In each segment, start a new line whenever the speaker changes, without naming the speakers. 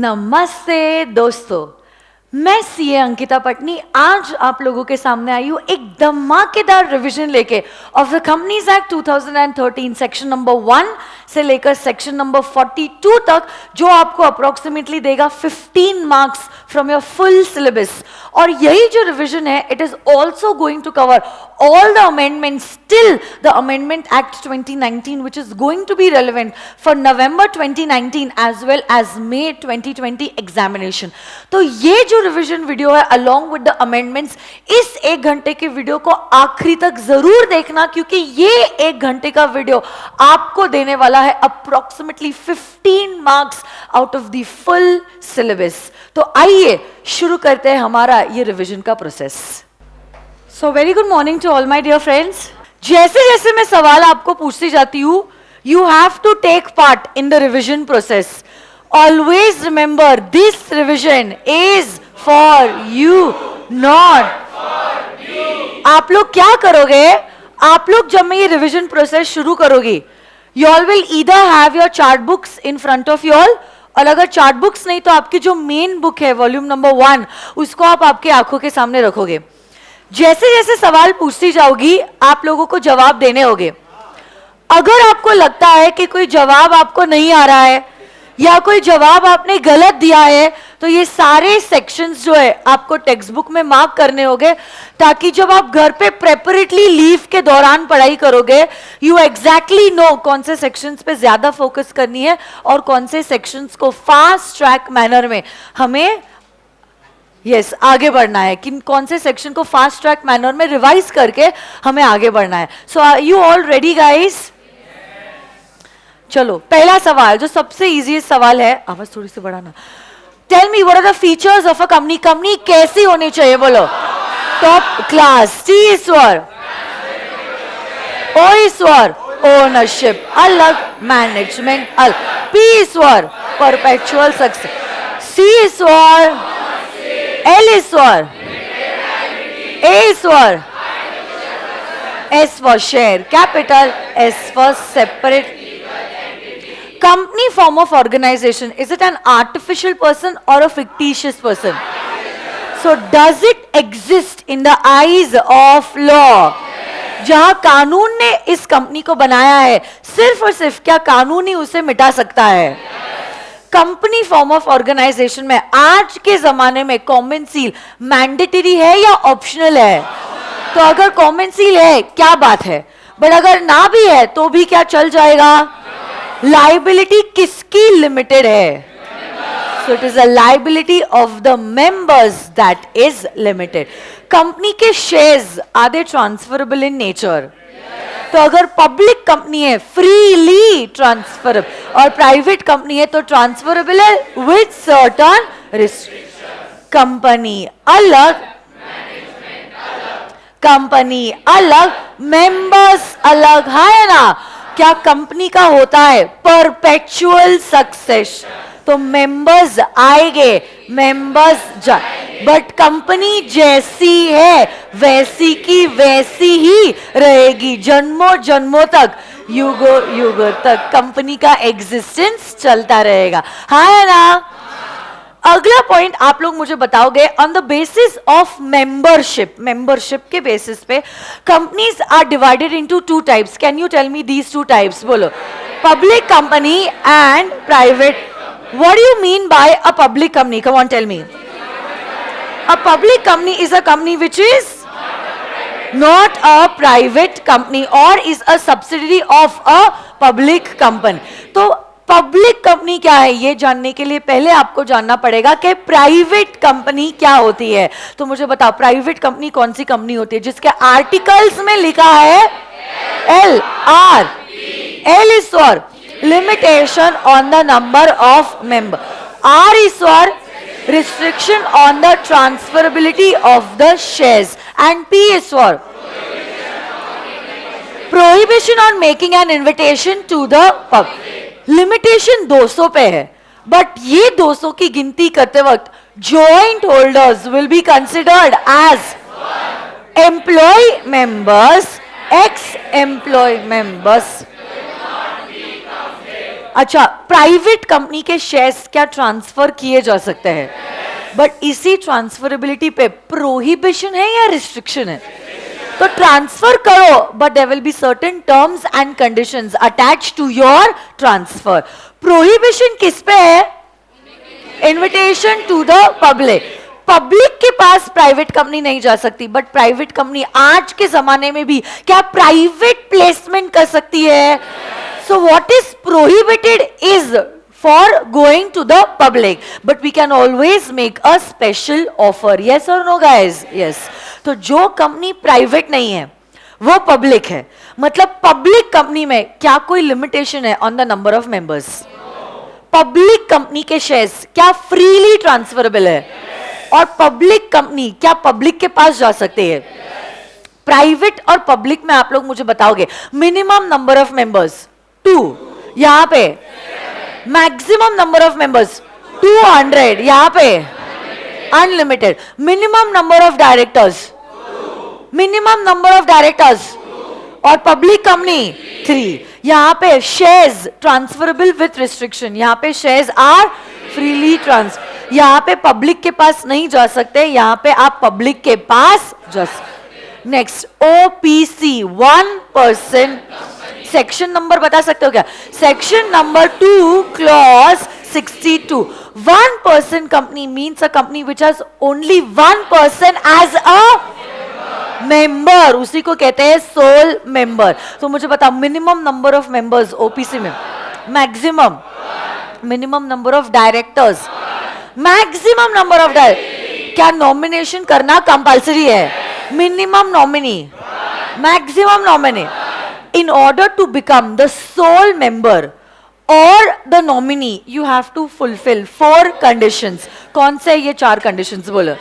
नमस्ते दोस्तों, मैं सीए अंकिता पटनी आज आप लोगों के सामने आई हूँ एक धमाकेदार रिवीजन लेके of the companies act 2013 section number 1 से लेकर सेक्शन नंबर 42 तक, जो आपको अप्रोक्सीमेटली देगा 15 marks from your full syllabus. और यही जो रिवीजन है, it is also going to cover all the amendments till the Amendment Act 2019, which is going to be relevant for November 2019 as well as May 2020 examination. तो ये जो revision video है along with the amendments, इस 1 घंटे के video को आखिरी तक जरूर देखना, क्योंकि ये 1 घंटे का वीडियो आपको देने वाला है approximately 15 marks out of the full syllabus. तो आइए शुरू करते हैं हमारा ये रिवीजन का process. So very good morning to all my dear friends. जैसे जैसे मैं सवाल आपको पूछती जाती हूँ, you have to take part in the revision process. Always remember, this revision is for you, not for me. आप लोग क्या करोगे? आप लोग जब मैं ये रिविजन प्रोसेस शुरू करोगी, you all will either have your chart books in front of you all, और अगर चार्ट बुक्स नहीं तो आपकी जो मेन बुक है वॉल्यूम नंबर 1, उसको आप आपके आंखों के सामने रखोगे। जैसे जैसे सवाल पूछती जाओगी, आप लोगों को जवाब देने होंगे। अगर आपको लगता है कि कोई जवाब आपको नहीं आ रहा है या कोई जवाब आपने गलत दिया है, तो ये सारे सेक्शंस जो है आपको टेक्स्ट बुक में मार्क करने होंगे, ताकि जब आप घर पे प्रेपरेटली लीव के दौरान पढ़ाई करोगे, यू एग्जैक्टली नो कौन से सेक्शंस पे ज्यादा फोकस करनी है और कौन से सेक्शंस को फास्ट ट्रैक मैनर में हमें आगे बढ़ना है, कि कौन से सेक्शन को फास्ट ट्रैक मैनर में रिवाइज करके हमें आगे बढ़ना है। So are you all ready guys? चलो पहला सवाल, जो सबसे इजीएस्ट सवाल है, आवाज थोड़ी सी बढ़ाना। Tell me what are the features of a company. Company कैसी होनी चाहिए? बोलो। Top class. टी स्वर, ओ स्वर, ओनरशिप अलग, मैनेजमेंट अलग। पी स्वर, परपेचुअल सक्सेस। सी स्वर, L स्वर, A स्वर, S for share capital, S for separate. Company form of organization, is it an artificial person or a fictitious person? So does it exist in the eyes of law? जहां कानून ने इस company को बनाया है, सिर्फ और सिर्फ क्या कानून ही उसे मिटा सकता है? कंपनी फॉर्म ऑफ ऑर्गेनाइजेशन में आज के जमाने में कॉमन सील मैंडेटरी है या ऑप्शनल है? तो अगर कॉमन सील है क्या बात है, बट अगर ना भी है तो भी क्या चल जाएगा? लाइबिलिटी किसकी लिमिटेड है? So it is a liability of the members that is limited. Company के shares are they transferable in nature? तो अगर पब्लिक कंपनी है फ्रीली ट्रांसफरेबल, और प्राइवेट कंपनी है तो ट्रांसफरेबल है विद सर्टेन रिस्ट्रिक्शंस। कंपनी अलग, कंपनी अलग, मेंबर्स अलग, है ना? क्या कंपनी का होता है परपेचुअल सक्सेस, तो मेंबर्स आएंगे, मेंबर्स जाए, बट कंपनी जैसी है वैसी की वैसी ही रहेगी, जन्मों जन्मों तक, युगों युगों तक कंपनी का एग्जिस्टेंस चलता रहेगा, है ना? अगला पॉइंट आप लोग मुझे बताओगे, on the basis of membership, membership के बेसिस पे companies are divided into 2 types. Can you tell me these 2 types? बोलो। Public company and private. What do you mean by a public company? Come on, tell me. A public company is a company which is not a private company or is a subsidiary of a public company. तो public company क्या है, ये जानने के लिए पहले आपको जानना पड़ेगा कि प्राइवेट कंपनी क्या होती है। तो मुझे बताओ, प्राइवेट कंपनी कौन सी कंपनी होती है जिसके आर्टिकल्स में लिखा है L R? L is for limitation on the number of member. R is for restriction on the transferability of the shares, and P is for prohibition on making an invitation to the public. Limitation 200 पे है, but ये 200 की गिनती करते वक्त joint holders will be considered as employee members, ex-employee members. अच्छा, private company के shares क्या ट्रांसफर किए जा सकते हैं? बट इसी ट्रांसफरेबिलिटी पे प्रोहिबिशन है या रिस्ट्रिक्शन है? तो ट्रांसफर करो, but there will be certain terms and conditions attached to your transfer. Prohibition किस पे है? Invitation to the public. Public के पास प्राइवेट कंपनी नहीं जा सकती, बट प्राइवेट कंपनी आज के जमाने में भी क्या प्राइवेट प्लेसमेंट कर सकती है? So what is prohibited is for going to the public, but we can always make a special offer. Yes और नो गाइज? यस. तो जो कंपनी प्राइवेट नहीं है वो पब्लिक है, मतलब पब्लिक कंपनी में क्या कोई लिमिटेशन है on the number of members? Public company के शेयर्स क्या फ्रीली ट्रांसफरेबल है? और पब्लिक कंपनी क्या पब्लिक के पास जा सकते हैं? प्राइवेट और पब्लिक में आप लोग मुझे बताओगे मिनिमम नंबर ऑफ मेंबर्स 2, यहां पे मैक्सिमम नंबर ऑफ मेंबर्स 200, यहां पे unlimited. Minimum number of directors, minimum number of directors. और पब्लिक कंपनी 3. यहां पे शेयर्स ट्रांसफरेबल विथ रिस्ट्रिक्शन, यहां पे शेयर्स आर फ्रीली ट्रांसफर. यहां पे पब्लिक के पास नहीं जा सकते, यहां पे आप पब्लिक के पास जा सकते. Next, OPC 1%. सेक्शन नंबर बता सकते हो क्या? Section number 2 clause 62. 1% company means a company which has only 1 person as a member, उसी को कहते हैं सोल मेंबर. तो मुझे बताओ minimum number of members OPC में, maximum, minimum number of directors, maximum number of director. क्या नॉमिनेशन करना कंपल्सरी है? Minimum nominee, maximum nominee. In order to become the sole member or the nominee, you have to fulfill 4 conditions. कौन से ये 4 conditions बोलो?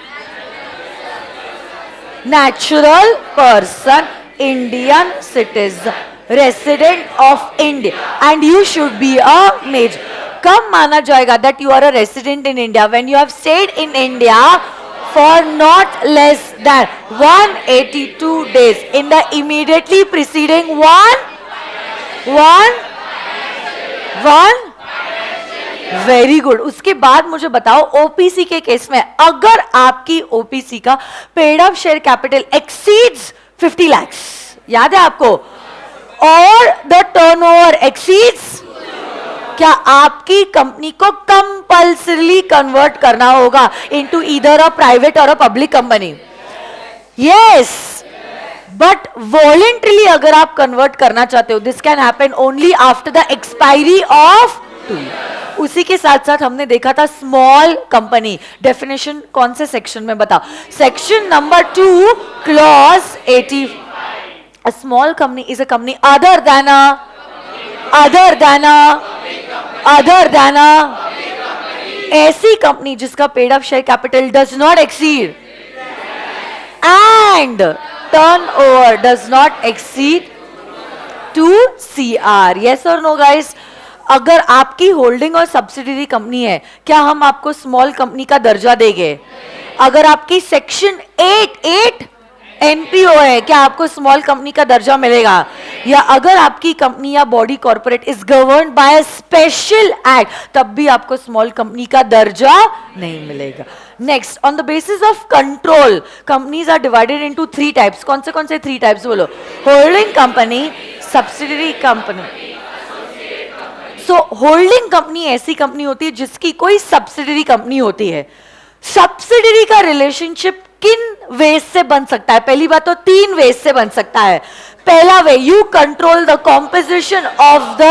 Natural person, Indian citizen, resident of India, and you should be a major. कब माना जाएगा that you are a resident in India? When you have stayed in India for not less than 182 days in the immediately preceding one. Very good. उसके बाद मुझे बताओ OPC के case में अगर आपकी ओपीसी का paid up share capital exceeds 50 lakhs, याद है आपको, और द टर्नओवर एक्सीड्स, क्या आपकी कंपनी को कंपल्सरीली कन्वर्ट करना होगा इनटू ईदर अ प्राइवेट और a public company? Yes. But voluntarily अगर आप कन्वर्ट करना चाहते हो, this can happen only after the expiry of 2. उसी के साथ साथ हमने देखा था स्मॉल कंपनी डेफिनेशन कौन से सेक्शन में बताओ? Section number 2 clause 80. A small company is a company other than a ऐसी कंपनी जिसका paid up share capital does not exceed and turnover does not exceed 2 CR. Yes और no guys? अगर आपकी holding और subsidiary company है, क्या हम आपको स्मॉल कंपनी का दर्जा देंगे? अगर आपकी सेक्शन 8 एनपीओ है, क्या आपको स्मॉल कंपनी का दर्जा मिलेगा? या अगर आपकी कंपनी या body corporate is governed by a special act, तब भी आपको स्मॉल कंपनी का दर्जा नहीं मिलेगा. Next, on the basis of control companies are divided into 3 types. कौन से 3 टाइप्स बोलो? Holding company, subsidiary company. So holding company ऐसी कंपनी होती है जिसकी कोई सब्सिडियरी कंपनी होती है. सब्सिडियरी का रिलेशनशिप किन वेज से बन सकता है? पहली बात तो 3 वेज से बन सकता है. पहला way, you control the composition of the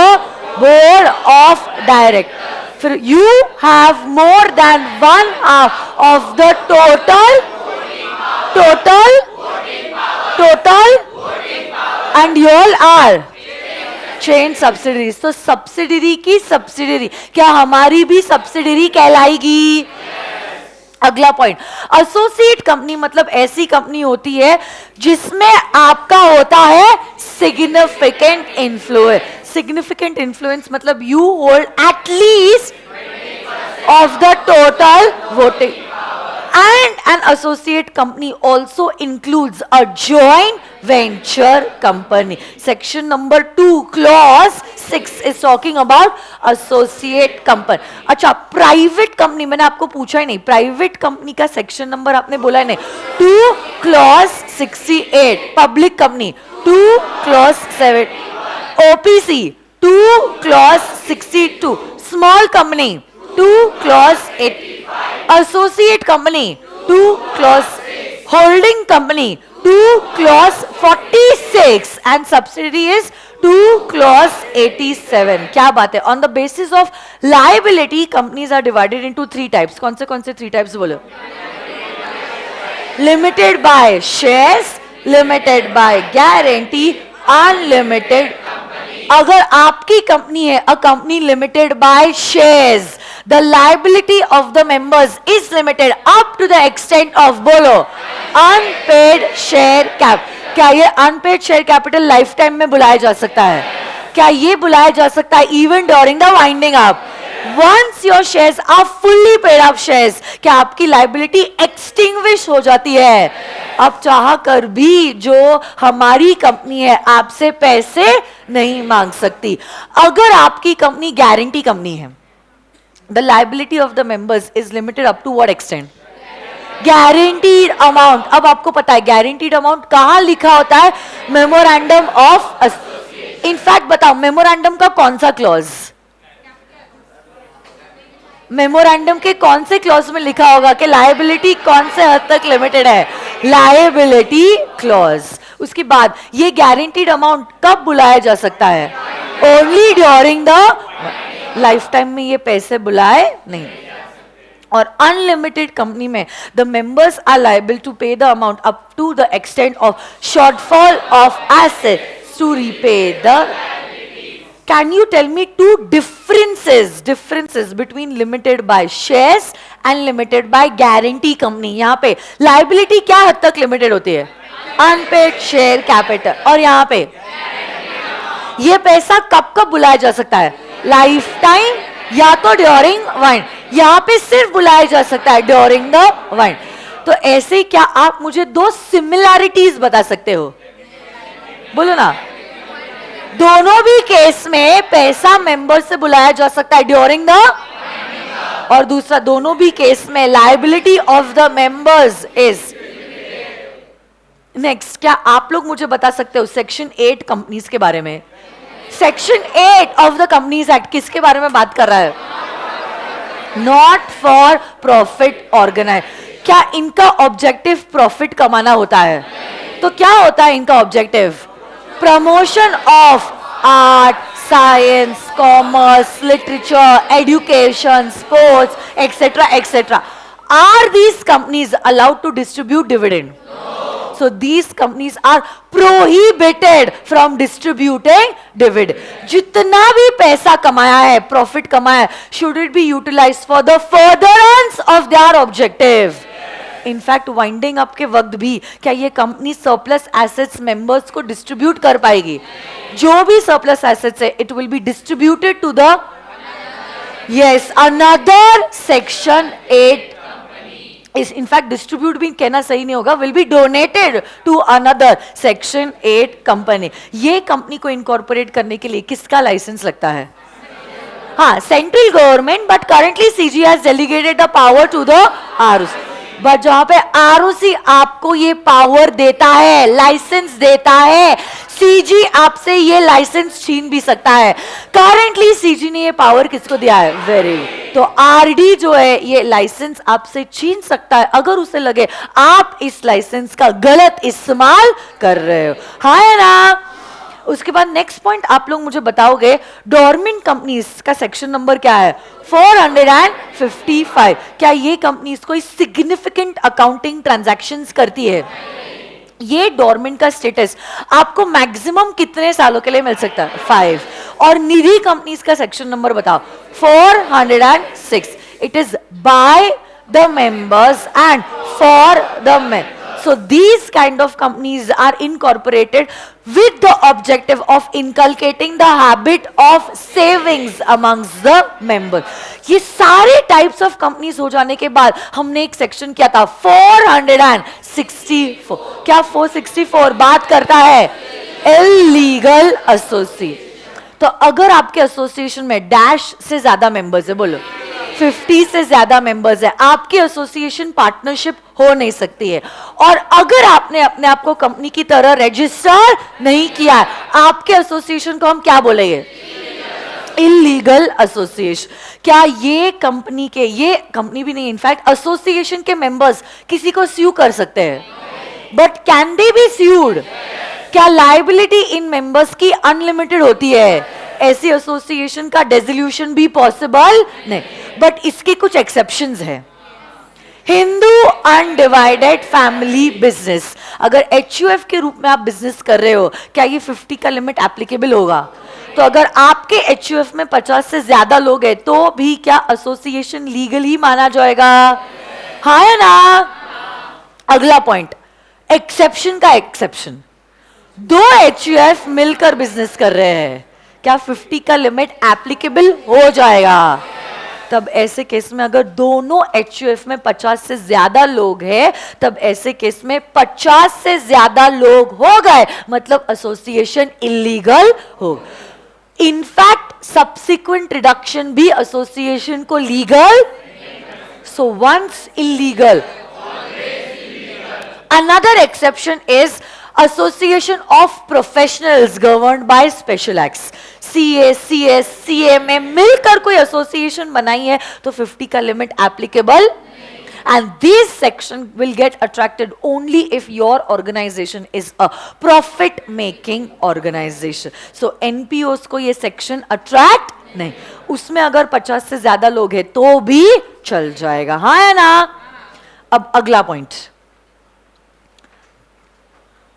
board of direct. फिर you have more than 1/2 of the total and you all are chain subsidiaries. तो सब्सिडरी की सब्सिडरी क्या हमारी भी सब्सिडरी कहलाएगी? अगला पॉइंट, एसोसिएट कंपनी मतलब ऐसी कंपनी होती है जिसमें आपका होता है सिग्निफिकेंट इन्फ्लुएंस. सिग्निफिकेंट इन्फ्लुएंस मतलब you hold at least of the total voting And an associate company also includes a joint venture company. Section number 2 clause 6 is talking about associate company. अच्छा, private company मैंने आपको पूछा ही नहीं, private company का section number आपने बोला ही नहीं. 2 clause 68 public company, 2 clause 7 OPC, 2 clause 62 small company, 2 clause 8 associate company, 2 clause holding company, 2 clause 46 and subsidiary is 2 clause 87. क्या बात है. On the basis of liability companies are divided into 3 types. कौन से 3 types बोलो? Limited by shares, limited by guarantee, unlimited. अगर आपकी company है a company limited by shares, the liability of the members is limited up to the extent of बोलो unpaid share cap. क्या ये unpaid share capital life time में बुलाया जा सकता है? क्या ये बुलाया जा सकता है even during the winding up? Once your shares are fully paid up shares, क्या आपकी liability extinguish हो जाती है? अब चाह कर भी जो हमारी कंपनी है आपसे पैसे नहीं मांग सकती. अगर आपकी कंपनी गारंटी कंपनी है, the liability of the members is limited up to what extent? Guaranteed amount. अब आपको पता है guaranteed amount कहाँ लिखा होता है? Memorandum of. इनफैक्ट बताओ मेमोरेंडम का कौन सा क्लॉज, मेमोरेंडम के कौन से क्लॉज में लिखा होगा कि लायबिलिटी कौन से हद तक लिमिटेड है? Liability clause. उसके बाद ये गारंटीड अमाउंट कब बुलाया जा सकता है? Only during the lifetime में ये पैसे बुलाए नहीं. और अनलिमिटेड कंपनी में the members are liable to pay the amount up to the extent of shortfall of assets to repay the. Can you tell me 2 differences between limited by shares and limited by guarantee company? यहाँ पे liability क्या हद तक limited होती है? Unpaid share capital. और यहाँ पे ये पैसा कब कब बुलाया जा सकता है? लाइफ टाइम या तो ड्यूरिंग वाइंड. यहाँ पे सिर्फ बुलाया जा सकता है ड्यूरिंग द वाइंड. तो ऐसे क्या आप मुझे 2 सिमिलैरिटीज बता सकते हो? बोलो ना. दोनों भी केस में पैसा मेंबर से बुलाया जा सकता है ड्यूरिंग द, और दूसरा दोनों भी केस में liability of the members is. Next, क्या आप लोग मुझे बता सकते हो सेक्शन 8 कंपनीज के बारे में? Section 8 of the companies act किसके बारे में बात कर रहा है? Not for profit organize. क्या इनका ऑब्जेक्टिव प्रॉफिट कमाना होता है? तो क्या होता है इनका objective? Promotion of art, science, commerce, literature, education, sports, etcetera etcetera. Are these companies allowed to distribute dividend? So these companies are prohibited from distributing dividend. जितना भी पैसा कमाया है, प्रॉफिट कमाया है, should it be utilized for the furtherance of their objective? In fact winding up के वक्त भी क्या ये कंपनी सरप्लस एसेट्स मेंबर्स को डिस्ट्रीब्यूट कर पाएगी? जो भी सरप्लस एसेट्स है it will be distributed to the, yes, another section 8 is in fact distribute भी कहना सही नहीं होगा, will be donated to another section 8 company. ये कंपनी को इनकॉर्पोरेट करने के लिए किसका लाइसेंस लगता है? हाँ, central government, but currently CG has delegated the power to the ROC. But जहां पे आरओसी आपको ये पावर देता है, लाइसेंस देता है, सीजी आपसे ये लाइसेंस छीन भी सकता है. करेंटली सीजी ने ये पावर किसको दिया है? वेरी. तो आरडी जो है ये लाइसेंस आपसे छीन सकता है अगर उसे लगे आप इस लाइसेंस का गलत इस्तेमाल कर रहे हो. हाँ है ना. उसके बाद नेक्स्ट पॉइंट आप लोग मुझे बताओगे, डोरमेंट कंपनीज का सेक्शन नंबर क्या है? 455. क्या ये कंपनीज कोई सिग्निफिकेंट अकाउंटिंग ट्रांजैक्शंस करती है? ये डोरमेंट का स्टेटस आपको मैक्सिमम कितने सालों के लिए मिल सकता है? 5. और निधि कंपनीज का सेक्शन नंबर बताओ? 406. It is by the members and for the So these kind of companies are incorporated with the objective of inculcating the habit of savings amongst the members. ये सारे types of companies हो जाने के बाद हमने एक section किया था 464. क्या 464 बात करता है इलीगल एसोसिएशन. तो अगर आपके एसोसिएशन में डैश से ज्यादा मेंबर्स है, बोलो 50 से ज्यादा मेंबर्स है, आपकी एसोसिएशन पार्टनरशिप हो नहीं सकती है. और अगर आपने अपने आप को कंपनी की तरह रजिस्टर नहीं किया है, आपके एसोसिएशन को हम क्या बोलेंगे, इलीगल एसोसिएशन. क्या ये कंपनी के, ये कंपनी भी नहीं, इनफैक्ट एसोसिएशन के मेंबर्स किसी को स्यू कर सकते हैं, but can they B sued? क्या लाइबिलिटी इन मेंबर्स की अनलिमिटेड होती है? ऐसी एसोसिएशन का डिसोल्यूशन भी पॉसिबल नहीं, बट इसके कुछ एक्सेप्शंस हैं. हिंदू अनडिवाइडेड फैमिली बिजनेस, अगर एचयूएफ के रूप में आप बिजनेस कर रहे हो, क्या ये 50 का लिमिट एप्लीकेबल होगा? तो अगर आपके एचयूएफ में 50 से ज्यादा लोग हैं तो भी क्या एसोसिएशन लीगल ही माना जाएगा? हाँ है ना? अगला पॉइंट, एक्सेप्शन का एक्सेप्शन. दो एचयूएफ मिलकर बिजनेस कर रहे हैं, क्या 50 का लिमिट एप्लीकेबल हो जाएगा? तब ऐसे केस में अगर दोनों एचयूएफ में 50 से ज्यादा लोग हैं, तब ऐसे केस में 50 से ज्यादा लोग हो गए, मतलब एसोसिएशन इलीगल हो. इनफैक्ट सब्सिक्वेंट रिडक्शन भी एसोसिएशन को legal. So once illegal. Another exception is association of professionals governed by special acts. CA, CS, CA में मिलकर कोई एसोसिएशन बनाई है तो 50 का limit applicable. And this section will get attracted only if your organization is a profit-making organization. So NPOs को ये section attract नहीं. उसमें अगर 50 से ज्यादा लोग हैं तो भी चल जाएगा. हाँ है ना? अब अगला पॉइंट,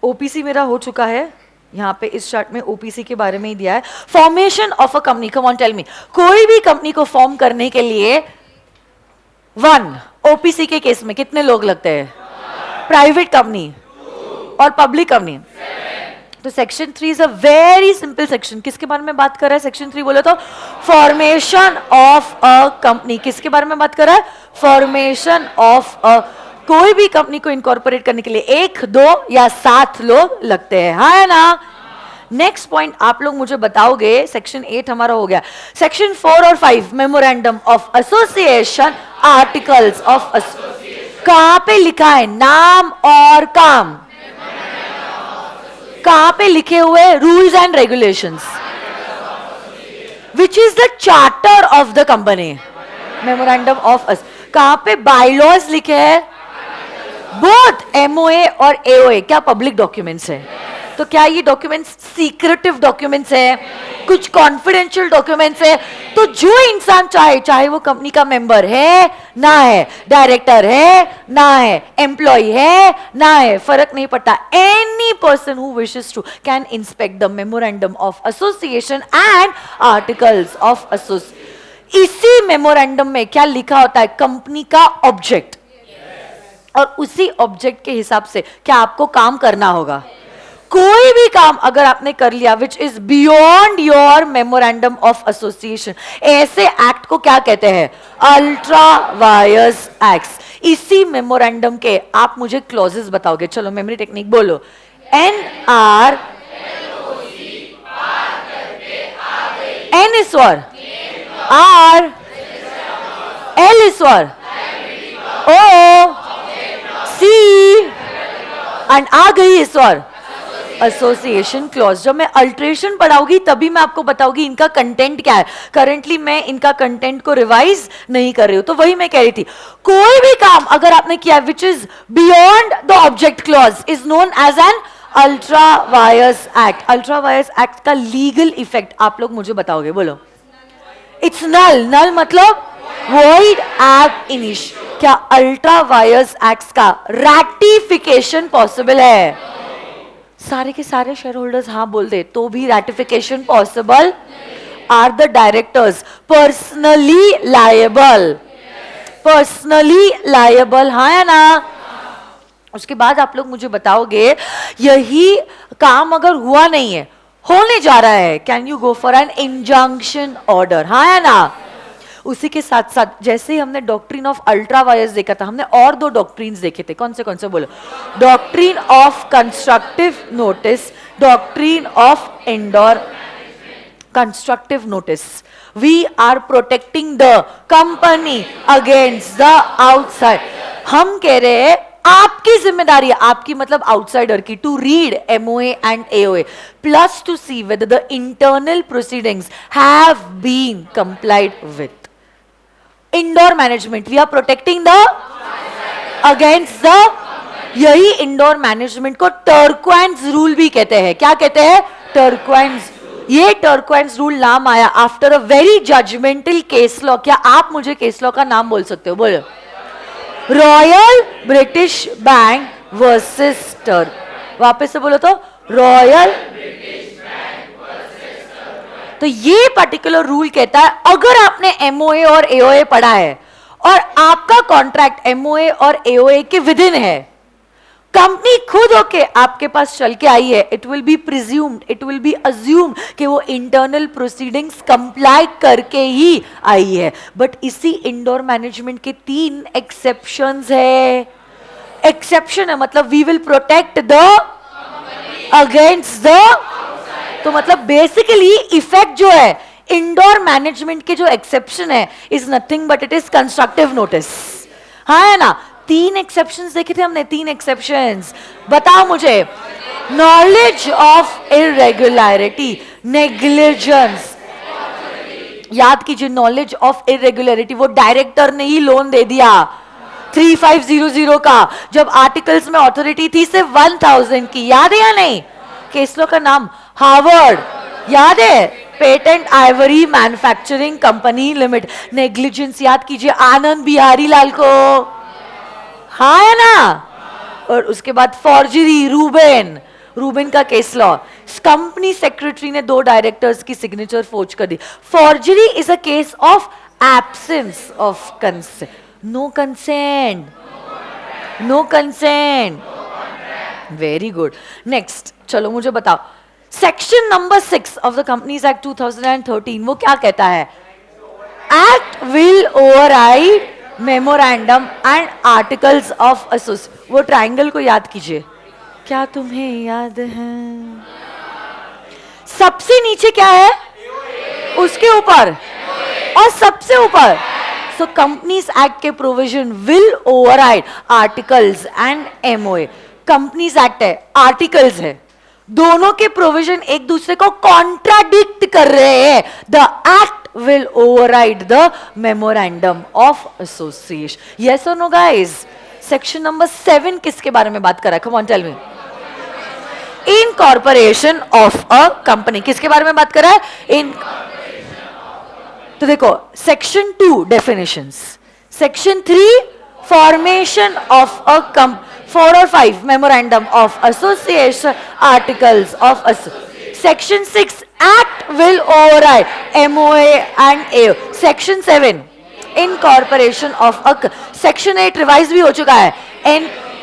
ओपीसी मेरा हो चुका है. यहाँ पे इस चार्ट में ओपीसी के बारे में ही दिया है. Formation of a company, come on tell me. कोई भी कंपनी को फॉर्म करने के लिए 1 ओपीसी के केस में कितने लोग लगते हैं? प्राइवेट कंपनी और पब्लिक कंपनी. तो section 3 is a very simple section. किसके बारे में बात कर रहा है सेक्शन 3? बोले तो फॉर्मेशन ऑफ अ कंपनी. किसके बारे में बात कर रहा है? फॉर्मेशन ऑफ अ. कोई भी कंपनी को इनकॉर्पोरेट करने के लिए 1, 2 या 7 लोग लगते हैं. हाँ है ना? नेक्स्ट पॉइंट आप लोग मुझे बताओगे. सेक्शन 8 हमारा हो गया. सेक्शन 4 और 5 memorandum of association, articles of association. कहां पे लिखा है नाम और काम? कहां पे लिखे हुए rules and regulations? Which is the charter of the company? Memorandum of. कहां पे बायलॉज लिखे हैं? बोथ एमओए और एओए क्या पब्लिक डॉक्यूमेंट्स है? तो क्या ये डॉक्यूमेंट्स सीक्रेटिव डॉक्यूमेंट्स है? कुछ कॉन्फिडेंशियल डॉक्यूमेंट्स है? तो जो इंसान चाहे, चाहे वो कंपनी का मेंबर है ना है, डायरेक्टर है ना है, एम्प्लॉय है ना है, फर्क नहीं पड़ता. Any person who wishes to can inspect the memorandum of association and articles of association. इसी मेमोरेंडम में क्या लिखा होता है? कंपनी का ऑब्जेक्ट. और उसी ऑब्जेक्ट के हिसाब से क्या आपको काम करना होगा? कोई भी काम अगर आपने कर लिया which is beyond your memorandum of association, ऐसे एक्ट को क्या कहते हैं? Ultra vires act. इसी मेमोरेंडम के आप मुझे क्लॉजेस बताओगे. चलो मेमोरी टेक्निक बोलो. NR, N is for R, L is for O, C and आ गई इस और एसोसिएशन क्लॉज. जब मैं अल्ट्रेशन पढ़ाऊंगी तभी मैं आपको बताऊंगी इनका कंटेंट क्या है. करंटली मैं इनका कंटेंट को रिवाइज नहीं कर रही हूं. तो वही मैं कह रही थी, कोई भी काम अगर आपने किया which is beyond the object clause is known as an ultra vires act. Ultra vires act का लीगल इफेक्ट आप लोग मुझे बताओगे. बोलो. इट्स नल. नल मतलब वॉइड एब इनिशियो. क्या अल्ट्रा वायर्स एक्ट का रैटिफिकेशन पॉसिबल है? सारे के सारे शेयर होल्डर्स हाँ बोल दे तो भी ratification possible. Are the directors personally liable? Personally liable हाँ या ना? उसके बाद आप लोग मुझे बताओगे यही काम अगर हुआ नहीं है, होने जा रहा है, can you go for an injunction order? हाँ है ना? उसी के साथ साथ जैसे ही हमने डॉक्ट्रिन ऑफ अल्ट्रा वायर्स देखा था, हमने और दो डॉक्ट्रिन्स देखे थे। कौन से बोलो? Doctrine of constructive notice, doctrine of indoor constructive notice. We are protecting the company against the outside. हम कह रहे हैं आपकी जिम्मेदारी है, आपकी मतलब आउटसाइडर की, to read MOA and AOA plus to see whether the internal proceedings have been complied with. Indoor management, we are protecting the against the, यही इंडोर मैनेजमेंट को टर्क्वाइंस रूल भी कहते हैं। क्या कहते हैं? टर्क्वाइंस। ये टर्क्वाइंस रूल नाम आया after a very judgmental case law. क्या आप मुझे केस लॉ का नाम बोल सकते हो? बोलो। Royal British bank versus Turk. वापस से बोलो तो, रॉयल। तो ये पर्टिकुलर रूल कहता है अगर आपने MOA और AOA पढ़ा है और आपका कॉन्ट्रैक्ट MOA और AOA के विद इन है, कंपनी खुद होके आपके पास चल के आई है, it will be presumed, it will B assumed कि वो इंटरनल प्रोसीडिंग्स कंप्लाई करके ही आई है। बट इसी इंडोर मैनेजमेंट के 3 एक्सेप्शंस है। एक्सेप्शन है मतलब we will protect the against the, तो मतलब बेसिकली इफेक्ट जो है इंडोर मैनेजमेंट के जो एक्सेप्शन है is nothing but it is constructive notice. हाँ है ना? 3 एक्सेप्शंस देखे थे हमने, 3 एक्सेप्शंस। बताओ मुझे। Knowledge of irregularity, negligence. याद कीजिए, नॉलेज ऑफ इरेगुलरिटी, वो डायरेक्टर ने ही लोन दे दिया 3500 का, जब आर्टिकल्स में अथॉरिटी थी सिर्फ 1000 की। याद है या नहीं? केस लॉ का नाम हार्वर्ड, याद है? Patent Ivory manufacturing company limited. Negligence याद कीजिए, आनंद बिहारी लाल को। हाँ है ना? और उसके बाद फॉर्जरी, रूबेन का केस लॉ। कंपनी सेक्रेटरी ने 2 डायरेक्टर्स की सिग्नेचर फोर्ज कर दी। Forgery is a case of absence of consent, no consent, no consent. Very good. Next चलो मुझे बताओ, section number 6 of the companies act 2013 वो क्या कहता है? Act will override memorandum and articles of association. वो ट्रायंगल को याद कीजिए, क्या तुम्हें याद है? सबसे नीचे क्या है? उसके ऊपर और सबसे ऊपर। सो कंपनीज एक्ट के provision will override articles and MOA। Companies act है, आर्टिकल्स है, दोनों के प्रोविजन एक दूसरे को कॉन्ट्राडिक्ट कर रहे हैं। The act will override the memorandum of association. Yes or no guys? Section number 7 किसके बारे में बात कर रहा है? Come on tell me. Incorporation of a company किसके बारे में बात कर रहा है? तो देखो, Section 2 definitions, Section 3 formation of a company, 4 और 5 memorandum of association, articles of association. Section 6 Act will override MOA and AO. Section 7 Incorporation of a, Section 8 revise भी हो चुका है।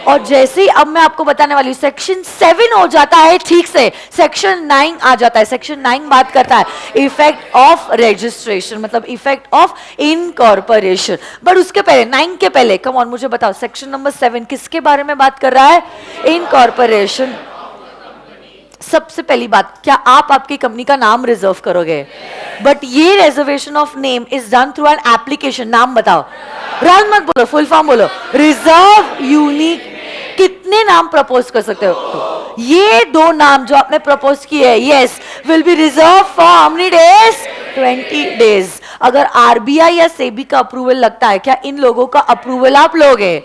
और जैसे ही अब मैं आपको बताने वाली हूँ, Section 7 हो जाता है ठीक से, Section 9 आ जाता है। Section 9 बात करता है इफेक्ट ऑफ रजिस्ट्रेशन, मतलब इफेक्ट ऑफ इनकॉर्पोरेशन। बट उसके पहले, 9 के पहले, कम ऑन मुझे बताओ, सेक्शन नंबर 7 किसके बारे में बात कर रहा है? इनकॉर्पोरेशन। सबसे पहली बात, क्या आप आपकी कंपनी का नाम रिजर्व करोगे? बट ये reservation of name is done through an application. नाम बताओ, राज मत बोलो, फुल फॉर्म बोलो। Reserve unique. कितने नाम प्रपोज कर सकते हो? ये 2 नाम जो आपने प्रपोज किए, yes, will be reserve for how many days? 20 days. अगर RBI या SEBI का अप्रूवल लगता है, क्या इन लोगों का अप्रूवल आप लोगे?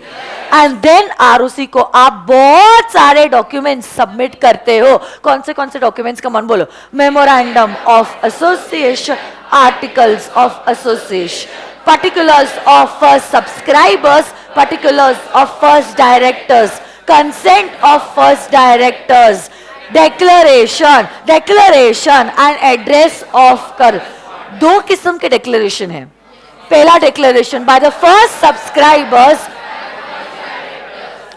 एंड देन ROC को आप बहुत सारे डॉक्यूमेंट्स सबमिट करते हो। कौन से डॉक्यूमेंट्स? कमान बोलो। Memorandum of association, articles of association, particulars of first subscribers, particulars of first directors, consent of first directors, declaration and address of कर। 2 किस्म के declaration है। पहला declaration by the first subscribers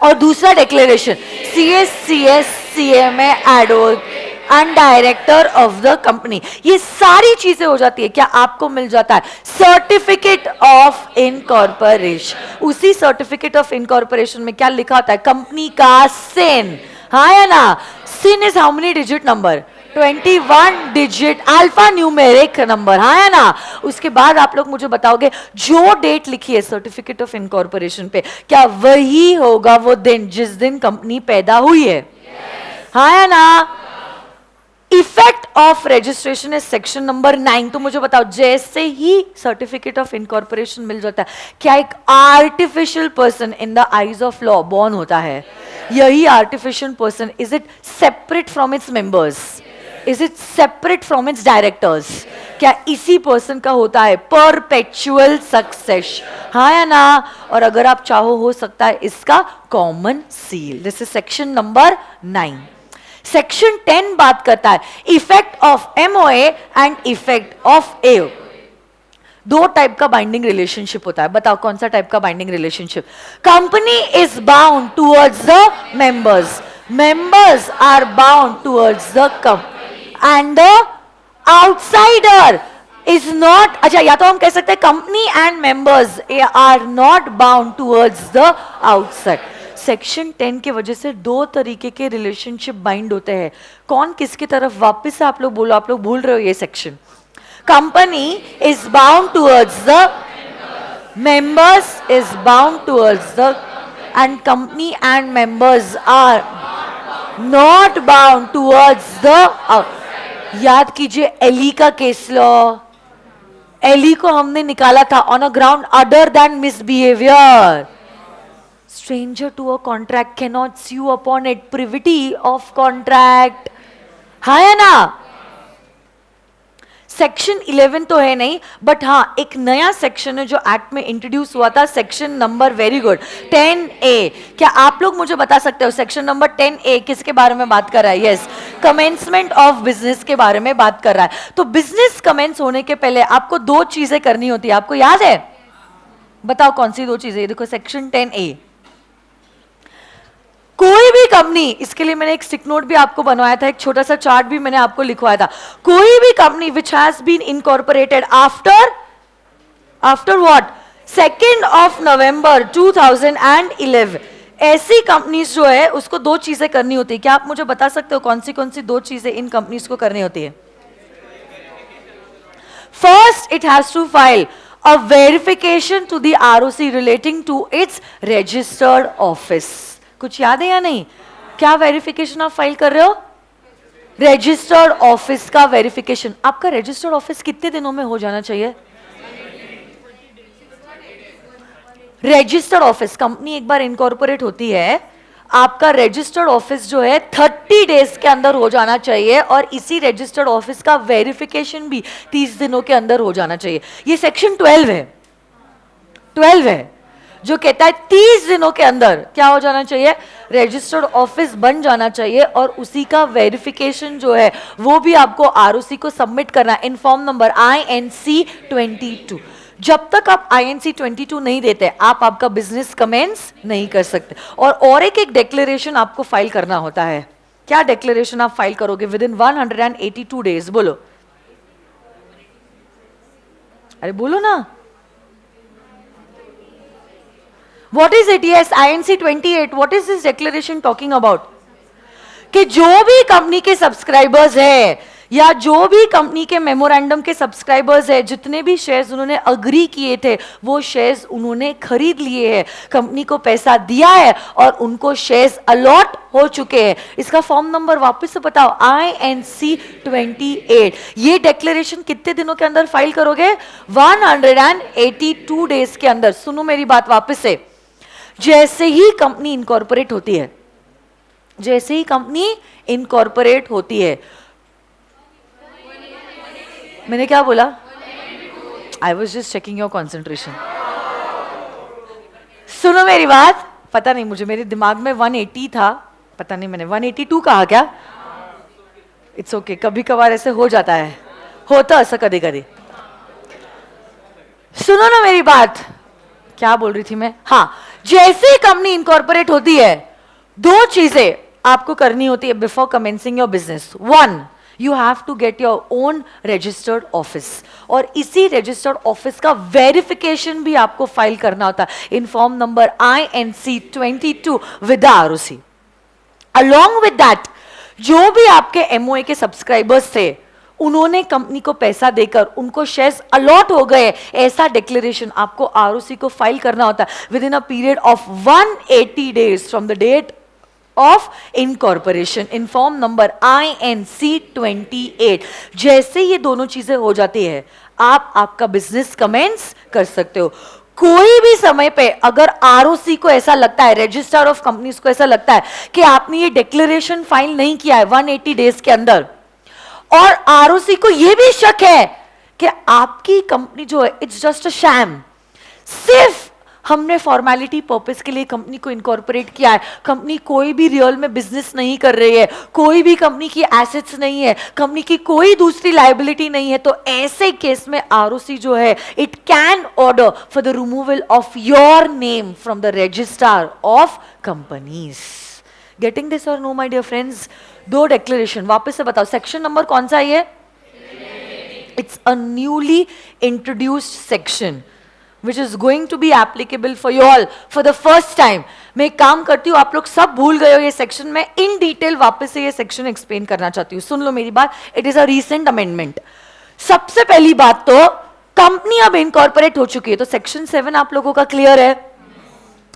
और दूसरा declaration CA advocate and director of the company, ये सारी चीजें हो जाती है। क्या आपको मिल जाता है सर्टिफिकेट ऑफ इनकॉर्पोरेशन। उसी सर्टिफिकेट ऑफ इनकॉर्पोरेशन में क्या लिखा होता है, कंपनी का सिन, हाँ या ना। CIN is how many digit number, 21 digit alphanumeric number, हाँ या ना। उसके बाद आप लोग मुझे बताओगे जो डेट लिखी है सर्टिफिकेट ऑफ इनकॉर्पोरेशन पे, क्या वही होगा वो दिन जिस दिन कंपनी पैदा हुई है, हाँ या ना। Effect of registration is section number 9। तो मुझे बताओ, जैसे ही सर्टिफिकेट ऑफ इनकॉर्पोरेशन मिल जाता है, क्या एक artificial person in the eyes of law born होता है। यही artificial person, is it separate from its members, is it separate from its directors, क्या इसी पर्सन का होता है परपेचुअल सक्सेस, हाँ या ना। और अगर आप चाहो हो सकता है इसका common seal. This is section number 9। Section 10 बात करता है effect of MOA and effect of AO। दो टाइप का बाइंडिंग रिलेशनशिप होता है। बताओ कौन सा टाइप का binding relationship. Company is bound towards the members, members are bound towards the company and the outsider is not, अच्छा या तो हम कह सकते हैं company and members are not bound towards the outside. Section 10 के वजह से दो तरीके के रिलेशनशिप बाइंड होते हैं। कौन किसकी तरफ, वापस से आप लोग बोलो, आप लोग भूल रहे हो ये section. Company is bound towards the members, is bound towards the, and company and members are not bound towards the. याद कीजिए एली का केस लॉ, एली को हमने निकाला था on a ground other than misbehaviour. Stranger to a contract cannot sue upon it, privity of contract, हाँ या ना। सेक्शन 11 तो है नहीं, बट हाँ एक नया सेक्शन है जो एक्ट में इंट्रोड्यूस हुआ था, section number, very good, 10A। क्या आप लोग मुझे बता सकते हो सेक्शन नंबर 10A किसके बारे में बात कर रहा है। यस, कमेंसमेंट ऑफ बिजनेस के बारे में बात कर रहा है। तो बिजनेस कमेंस होने के पहले आपको दो चीजें करनी होती है, आपको याद है, बताओ कौन सी दो चीजें। देखो सेक्शन 10A, कोई भी कंपनी, इसके लिए मैंने एक स्टिक नोट भी आपको बनवाया था, एक छोटा सा चार्ट भी मैंने आपको लिखवाया था। कोई भी company which has been incorporated after what, 2 November 2011, ऐसी कंपनीज जो है उसको दो चीजें करनी होती है। क्या आप मुझे बता सकते हो कौन सी दो चीजें इन कंपनीज को करनी होती है। First, it has to file a verification to the ROC relating to its registered office. कुछ याद है या नहीं, क्या वेरिफिकेशन आप फाइल कर रहे हो, रजिस्टर्ड ऑफिस का वेरिफिकेशन। आपका रजिस्टर्ड ऑफिस कितने दिनों में हो जाना चाहिए। रजिस्टर्ड ऑफिस, कंपनी एक बार इनकॉर्पोरेट होती है, आपका रजिस्टर्ड ऑफिस जो है 30 डेज के अंदर हो जाना चाहिए, और इसी रजिस्टर्ड ऑफिस का वेरिफिकेशन भी 30 दिनों के अंदर हो जाना चाहिए। ये सेक्शन 12 है जो कहता है 30 दिनों के अंदर क्या हो जाना चाहिए, रजिस्टर्ड ऑफिस बन जाना चाहिए, और उसी का वेरिफिकेशन जो है वो भी आपको ROC को सबमिट करना है इन फॉर्म नंबर INC 22। जब तक आप INC 22 नहीं देते आप आपका बिजनेस कमेंस नहीं कर सकते। और एक डिक्लेरेशन आपको फाइल करना होता है। क्या डिक्लेरेशन आप फाइल करोगे विद इन 182 डेज, बोलो, अरे बोलो ना। What is it? Yes, INC 28. What is this declaration talking about? कि जो भी कंपनी के सब्सक्राइबर्स है या जो भी कंपनी के मेमोरेंडम के सब्सक्राइबर्स है, जितने भी शेयर्स उन्होंने अग्री किए थे वो शेयर्स उन्होंने खरीद लिए हैं, कंपनी को पैसा दिया है और उनको शेयर्स अलॉट हो चुके हैं। इसका फॉर्म नंबर वापस से बताओ, INC 28। ये डिक्लेरेशन कितने दिनों के अंदर फाइल करोगे, 182 डेज के अंदर। सुनो मेरी बात वापस से, जैसे ही कंपनी इनकॉर्पोरेट होती है, जैसे ही कंपनी इनकॉर्पोरेट होती है, मैंने क्या बोला, I was just checking your concentration. सुनो मेरी बात, पता नहीं मुझे, मेरे दिमाग में 180 था, पता नहीं मैंने 182 कहा क्या। इट्स ओके, कभी कभार ऐसे हो जाता है, होता ऐसा कभी कभी। सुनो ना मेरी बात, क्या बोल रही थी मैं, हाँ, जैसे ही कंपनी इनकॉर्पोरेट होती है, दो चीजें आपको करनी होती है before commencing your business. One, you have to get your own registered office, और इसी रजिस्टर्ड ऑफिस का वेरिफिकेशन भी आपको फाइल करना होता है इन form number INC 22 with ROC. Along with that, जो भी आपके MOA के सब्सक्राइबर्स थे, उन्होंने कंपनी को पैसा देकर उनको शेयर्स अलॉट हो गए, ऐसा डिक्लेरेशन आपको ROC को फाइल करना होता है within a period of 180 days from the date of incorporation in form number INC 28. जैसे ये दोनों चीजें हो जाती है, आप आपका बिजनेस कमेंस कर सकते हो. कोई भी समय पे अगर ROC को ऐसा लगता है, रजिस्ट्रार ऑफ कंपनीज को ऐसा लगता है कि आपने ये डिक्लेरेशन फाइल नहीं किया है 180 डेज के अंदर, और ROC को यह भी शक है कि आपकी कंपनी जो है इट्स जस्ट अ शैम, सिर्फ हमने फॉर्मेलिटी पर्पस के लिए कंपनी को इनकॉर्पोरेट किया है, कंपनी कोई भी रियल में बिजनेस नहीं कर रही है, कोई भी कंपनी की एसेट्स नहीं है, कंपनी की कोई दूसरी लायबिलिटी नहीं है, तो ऐसे केस में ROC जो है it can order for the removal of your name from the registrar of companies. Getting this और नो माय डियर फ्रेंड्स? दो डिक्लेरेशन, वापस से बताओ, सेक्शन नंबर कौन सा है ये? It's a newly introduced section which is going to be applicable for you all for the first time. मैं एक काम करती हूँ, आप लोग सब भूल गए हो ये सेक्शन, में इन डिटेल वापस से ये सेक्शन एक्सप्लेन करना चाहती हूँ. सुन लो मेरी बात, it is a recent amendment. सबसे पहली बात तो कंपनी अब इनकॉर्पोरेट हो चुकी है, तो सेक्शन 7 आप लोगों का क्लियर है,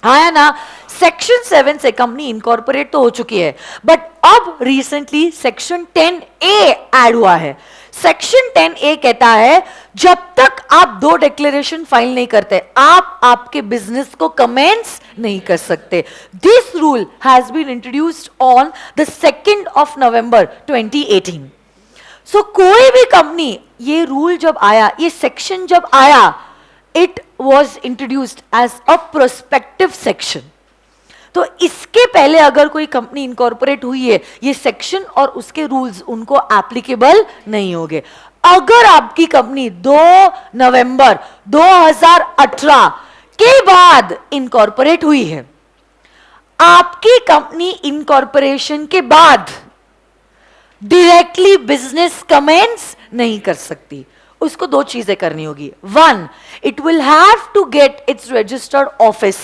हाँ है ना? सेक्शन 7 से कंपनी इनकॉर्पोरेट तो हो चुकी है, बट अब रिसेंटली सेक्शन 10A ऐड हुआ है. सेक्शन 10A कहता है जब तक आप दो डिक्लेरेशन फाइल नहीं करते, आप आपके बिजनेस को कमेंस नहीं कर सकते. This rule has been introduced on the 2nd of November 2018. So कोई भी कंपनी, ये रूल जब आया, ये सेक्शन जब आया, it was introduced as a prospective section. तो इसके पहले अगर कोई कंपनी इनकॉर्पोरेट हुई है, ये सेक्शन और उसके रूल्स उनको एप्लीकेबल नहीं होंगे. अगर आपकी कंपनी 2 नवंबर 2018 के बाद इनकॉर्पोरेट हुई है, आपकी कंपनी इनकॉर्पोरेशन के बाद डायरेक्टली बिजनेस कमेंस नहीं कर सकती. उसको दो चीजें करनी होगी. One, it will have to get its registered office,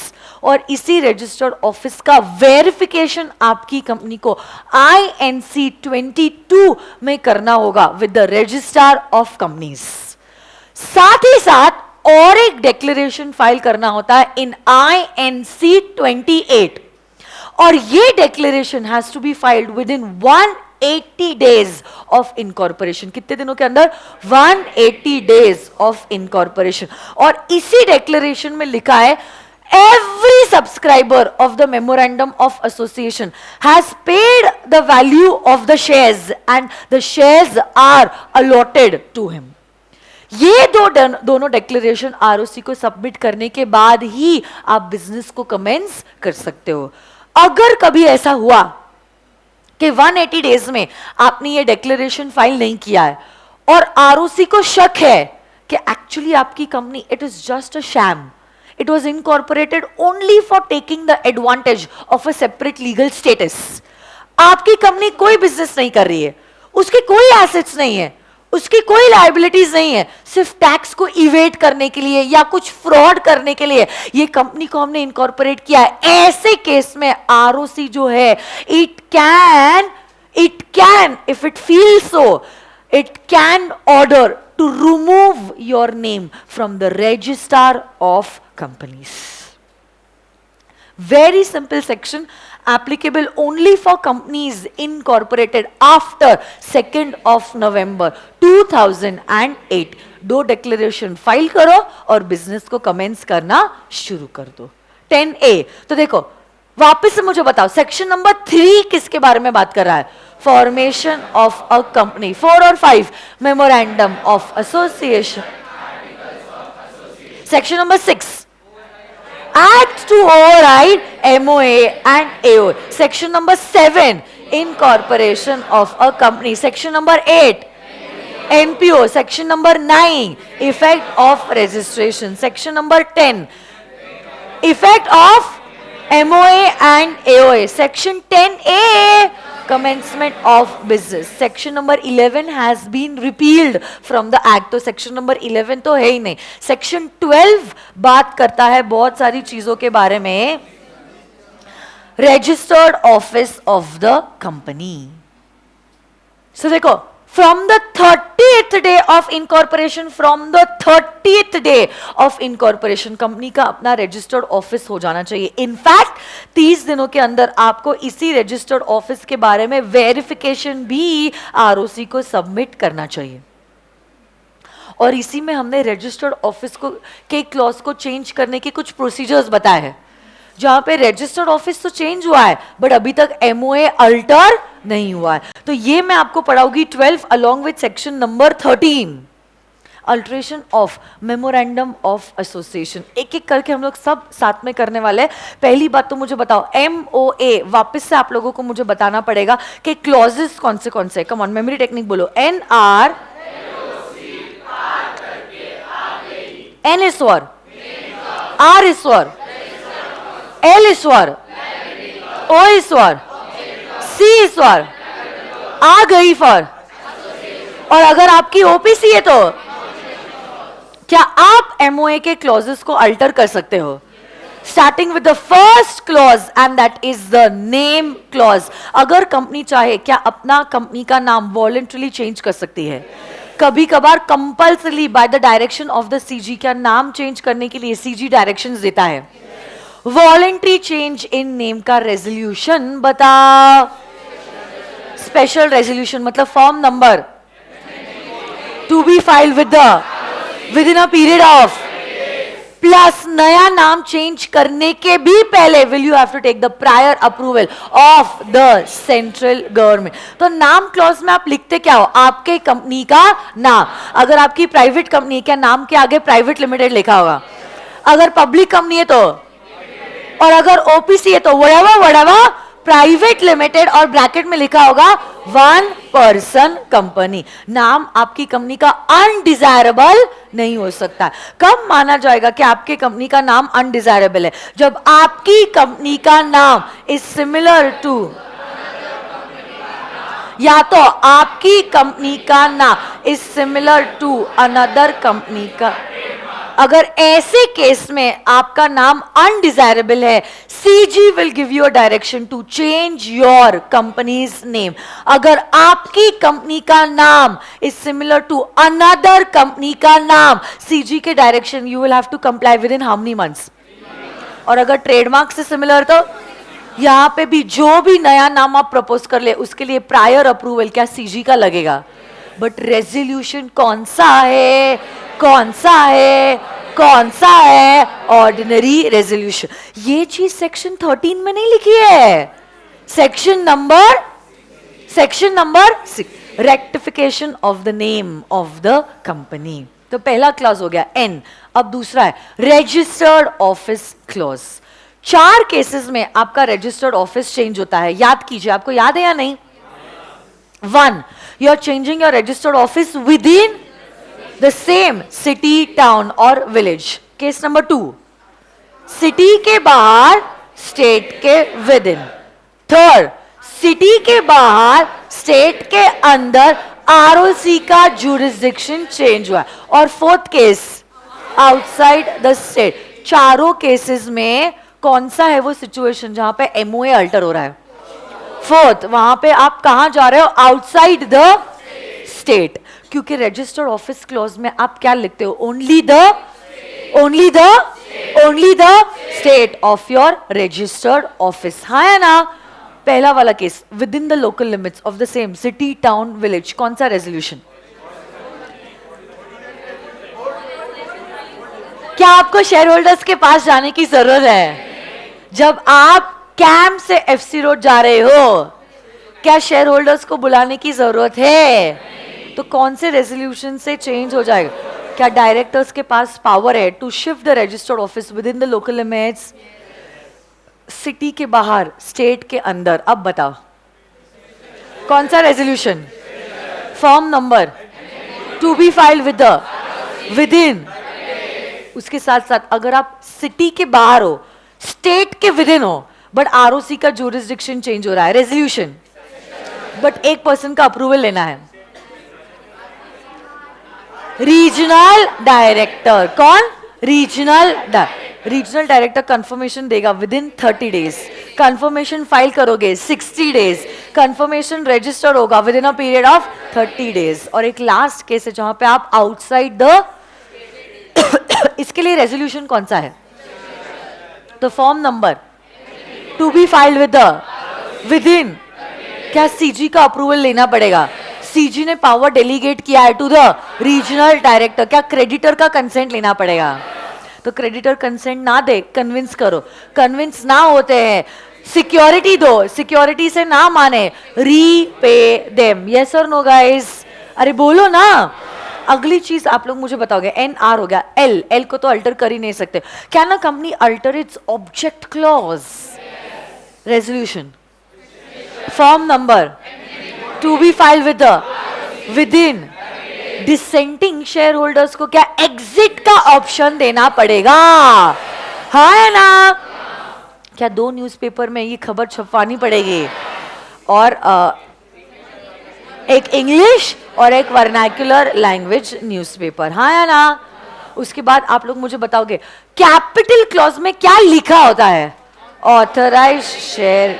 और इसी रजिस्टर्ड ऑफिस का वेरिफिकेशन आपकी कंपनी को INC 22 में करना होगा with the registrar of companies. साथ ही साथ और एक डिक्लेरेशन फाइल करना होता है इन INC 28, और ये declaration has to be filed within 180 days of incorporation. कितने दिनों के अंदर? 180 days of incorporation. और इसी डिक्लेरेशन में लिखा है every subscriber of the memorandum of association has paid the value of the shares and the shares are allotted to him. ये दोनों डिक्लेरेशन ROC को सबमिट करने के बाद ही आप बिजनेस को कमेंस कर सकते हो. अगर कभी ऐसा हुआ कि 180 डेज में आपने ये डिक्लेरेशन फाइल नहीं किया है और ROC को शक है कि एक्चुअली आपकी company it is just a sham, it was incorporated only for taking the advantage of a separate legal status, आपकी कंपनी कोई बिजनेस नहीं कर रही है, उसके कोई एसेट्स नहीं है, उसकी कोई लायबिलिटीज नहीं है, सिर्फ टैक्स को इवेट करने के लिए या कुछ फ्रॉड करने के लिए ये कंपनी को हमने इनकॉर्पोरेट किया है, ऐसे केस में ROC जो है it can if it feel so it can order to remove your name from the registrar of companies. Very simple section, applicable only for companies incorporated after 2nd of November 2008. दो declaration file करो और business को commence करना शुरू कर दो. 10A. तो देखो वापस से मुझे बताओ, सेक्शन नंबर 3 किसके बारे में बात कर रहा है? Formation of a company. 4 और 5 memorandum of association. Section number 6 Act to override MOA and AOA. Section number 7, incorporation of a company. Section number 8, NPO. Section number 9, effect of registration. Section number 10, effect of MOA and AOA. Section 10A, commencement of business. Section number 11 has been repealed from the act. तो section number 11 तो है ही नहीं. Section 12 बात करता है बहुत सारी चीजों के बारे में. Registered office of the company. So देखो, from the 30th day of incorporation, from the 30th day of incorporation, company का अपना रजिस्टर्ड ऑफिस हो जाना चाहिए. इनफैक्ट 30 दिनों के अंदर आपको इसी रजिस्टर्ड ऑफिस के बारे में वेरिफिकेशन भी आरओसी को सबमिट करना चाहिए. और इसी में हमने रजिस्टर्ड ऑफिस को के क्लॉज को चेंज करने के कुछ प्रोसीजर्स बताए हैं. जहां पे रजिस्टर्ड ऑफिस तो चेंज हुआ है बट अभी तक एमओए अल्टर नहीं हुआ है. तो ये मैं आपको पढ़ाऊंगी 12 along with section number 13, alteration of memorandum of association. एक एक करके हम लोग सब साथ में करने वाले हैं. पहली बात तो मुझे बताओ, एमओए वापस से आप लोगों को मुझे बताना पड़ेगा कि क्लॉजेस कौन से. कम ऑन, मेमोरी टेक्निक बोलो. एन आर, एन इज स्वर, आर इज स्वर, एल इज स्वर, ओ इज स्वर, सी स्वर, आ गई फॉर. और अगर आपकी ओपीसी है तो क्या आप एमओए के क्लॉजेस को अल्टर कर सकते हो? Starting with the first clause and that is the name clause. अगर कंपनी चाहे क्या अपना कंपनी का नाम वॉलंटरीली चेंज कर सकती है. कभी कभार compulsory by the direction of the CG, क्या नाम चेंज करने के लिए सीजी डायरेक्शंस देता है. वॉलंटरी चेंज इन नेम का रेजोल्यूशन बता. स्पेशल रेजोल्यूशन मतलब form number to be file within a period of, plus नया नाम चेंज करने के भी पहले will you have to take the prior approval of the central government. तो नाम क्लॉज में आप लिखते क्या हो? आपके कंपनी का नाम. अगर आपकी प्राइवेट कंपनी है क्या नाम के आगे प्राइवेट लिमिटेड लिखा होगा? अगर पब्लिक कंपनी है तो, और अगर ओपीसी है तो वड़ावा प्राइवेट लिमिटेड और ब्रैकेट में लिखा होगा वन पर्सन कंपनी. नाम आपकी कंपनी का अनडिजायरेबल नहीं हो सकता. कब माना जाएगा कि आपके कंपनी का नाम अनडिजायरेबल है? जब आपकी कंपनी का नाम इज सिमिलर टू, या तो आपकी कंपनी का नाम is similar to another company का. अगर ऐसे केस में आपका नाम अनडिजायरेबल है, CG will give you a direction to change your companies name. अगर आपकी कंपनी का नाम is similar to another company का नाम, सीजी के direction you will have to comply within how many months. और अगर ट्रेडमार्क से सिमिलर तो यहां पे भी जो भी नया नाम आप प्रपोज कर ले उसके लिए प्रायर अप्रूवल क्या सीजी का लगेगा. बट रेजोल्यूशन कौन सा है? Ordinary resolution. ये चीज सेक्शन 13 में नहीं लिखी है. Section number 6, rectification of the name of the company. तो पहला क्लॉज हो गया एन. अब दूसरा है रजिस्टर्ड ऑफिस क्लॉज. 4 केसेस में आपका रजिस्टर्ड ऑफिस चेंज होता है. याद कीजिए, आपको याद है या नहीं? 1, you are changing your registered office within the same city, town or village. Case number 2, city के बाहर, state के within. 3rd, city के बाहर, state के अंदर ROC का jurisdiction change हुआ. और 4th case, outside the state. चारों केसेस में कौन सा है वो सिचुएशन जहां पे एमओए अल्टर हो रहा है? 4th, वहां पे आप कहां जा रहे हो? Outside the state. क्योंकि रजिस्टर्ड ऑफिस क्लॉज में आप क्या लिखते हो? Only the state of your registered office. हाँ है ना? पहला वाला case with in the local limits of the same city, town, village. कौन सा रेजोल्यूशन? क्या आपको शेयर होल्डर्स के पास जाने की जरूरत है? जब आप कैंप से एफसी रोड जा रहे हो, क्या शेयर होल्डर्स को बुलाने की जरूरत है? तो कौन से रेजोल्यूशन से चेंज हो जाएगा? क्या डायरेक्टर्स के पास पावर है to shift the registered office within the local limits? City के बाहर, स्टेट के अंदर. अब बताओ कौन सा resolution? Form number to be file within. उसके साथ साथ अगर आप सिटी के बाहर हो, स्टेट के विद इन हो, बट आरओसी का जुरिस्डिक्शन चेंज हो रहा है, रेजोल्यूशन, बट एक पर्सन का अप्रूवल लेना है, रीजनल डायरेक्टर. कौन? रीजनल डायरेक्टर कंफर्मेशन देगा with in 30 days. Confirmation file करोगे 60 डेज. कंफर्मेशन रजिस्टर होगा with in a period of 30 days. और एक लास्ट केस है जहां पे आप आउटसाइड द इसके लिए रेजोल्यूशन कौन सा है? तो form number to be filed with in, क्या सीजी का अप्रूवल लेना पड़ेगा? सीजी ने पावर डेलीगेट किया है टू द रीजनल डायरेक्टर. क्या क्रेडिटर का कंसेंट लेना पड़ेगा? तो क्रेडिटर कंसेंट ना दे, कन्विंस करो. कन्विंस ना होते हैं, सिक्योरिटी दो. सिक्योरिटी से ना माने, रीपे देम. यस और नो गाइस? अरे बोलो ना. अगली चीज आप लोग मुझे बताओगे. एनआर हो गया. एल को तो अल्टर कर ही नहीं सकते. क्या ना company alter its object clause? Resolution. Form number to be file within. Dissenting share holders को क्या एग्जिट का ऑप्शन देना पड़ेगा? हाँ है ना? क्या 2 न्यूज़पेपर में ये खबर छपवानी पड़ेगी? और एक इंग्लिश और एक वर्नाक्युलर लैंग्वेज न्यूज़पेपर. हाँ है ना? उसके बाद आप लोग मुझे बताओगे कैपिटल क्लॉज में क्या लिखा होता है? Authorise share.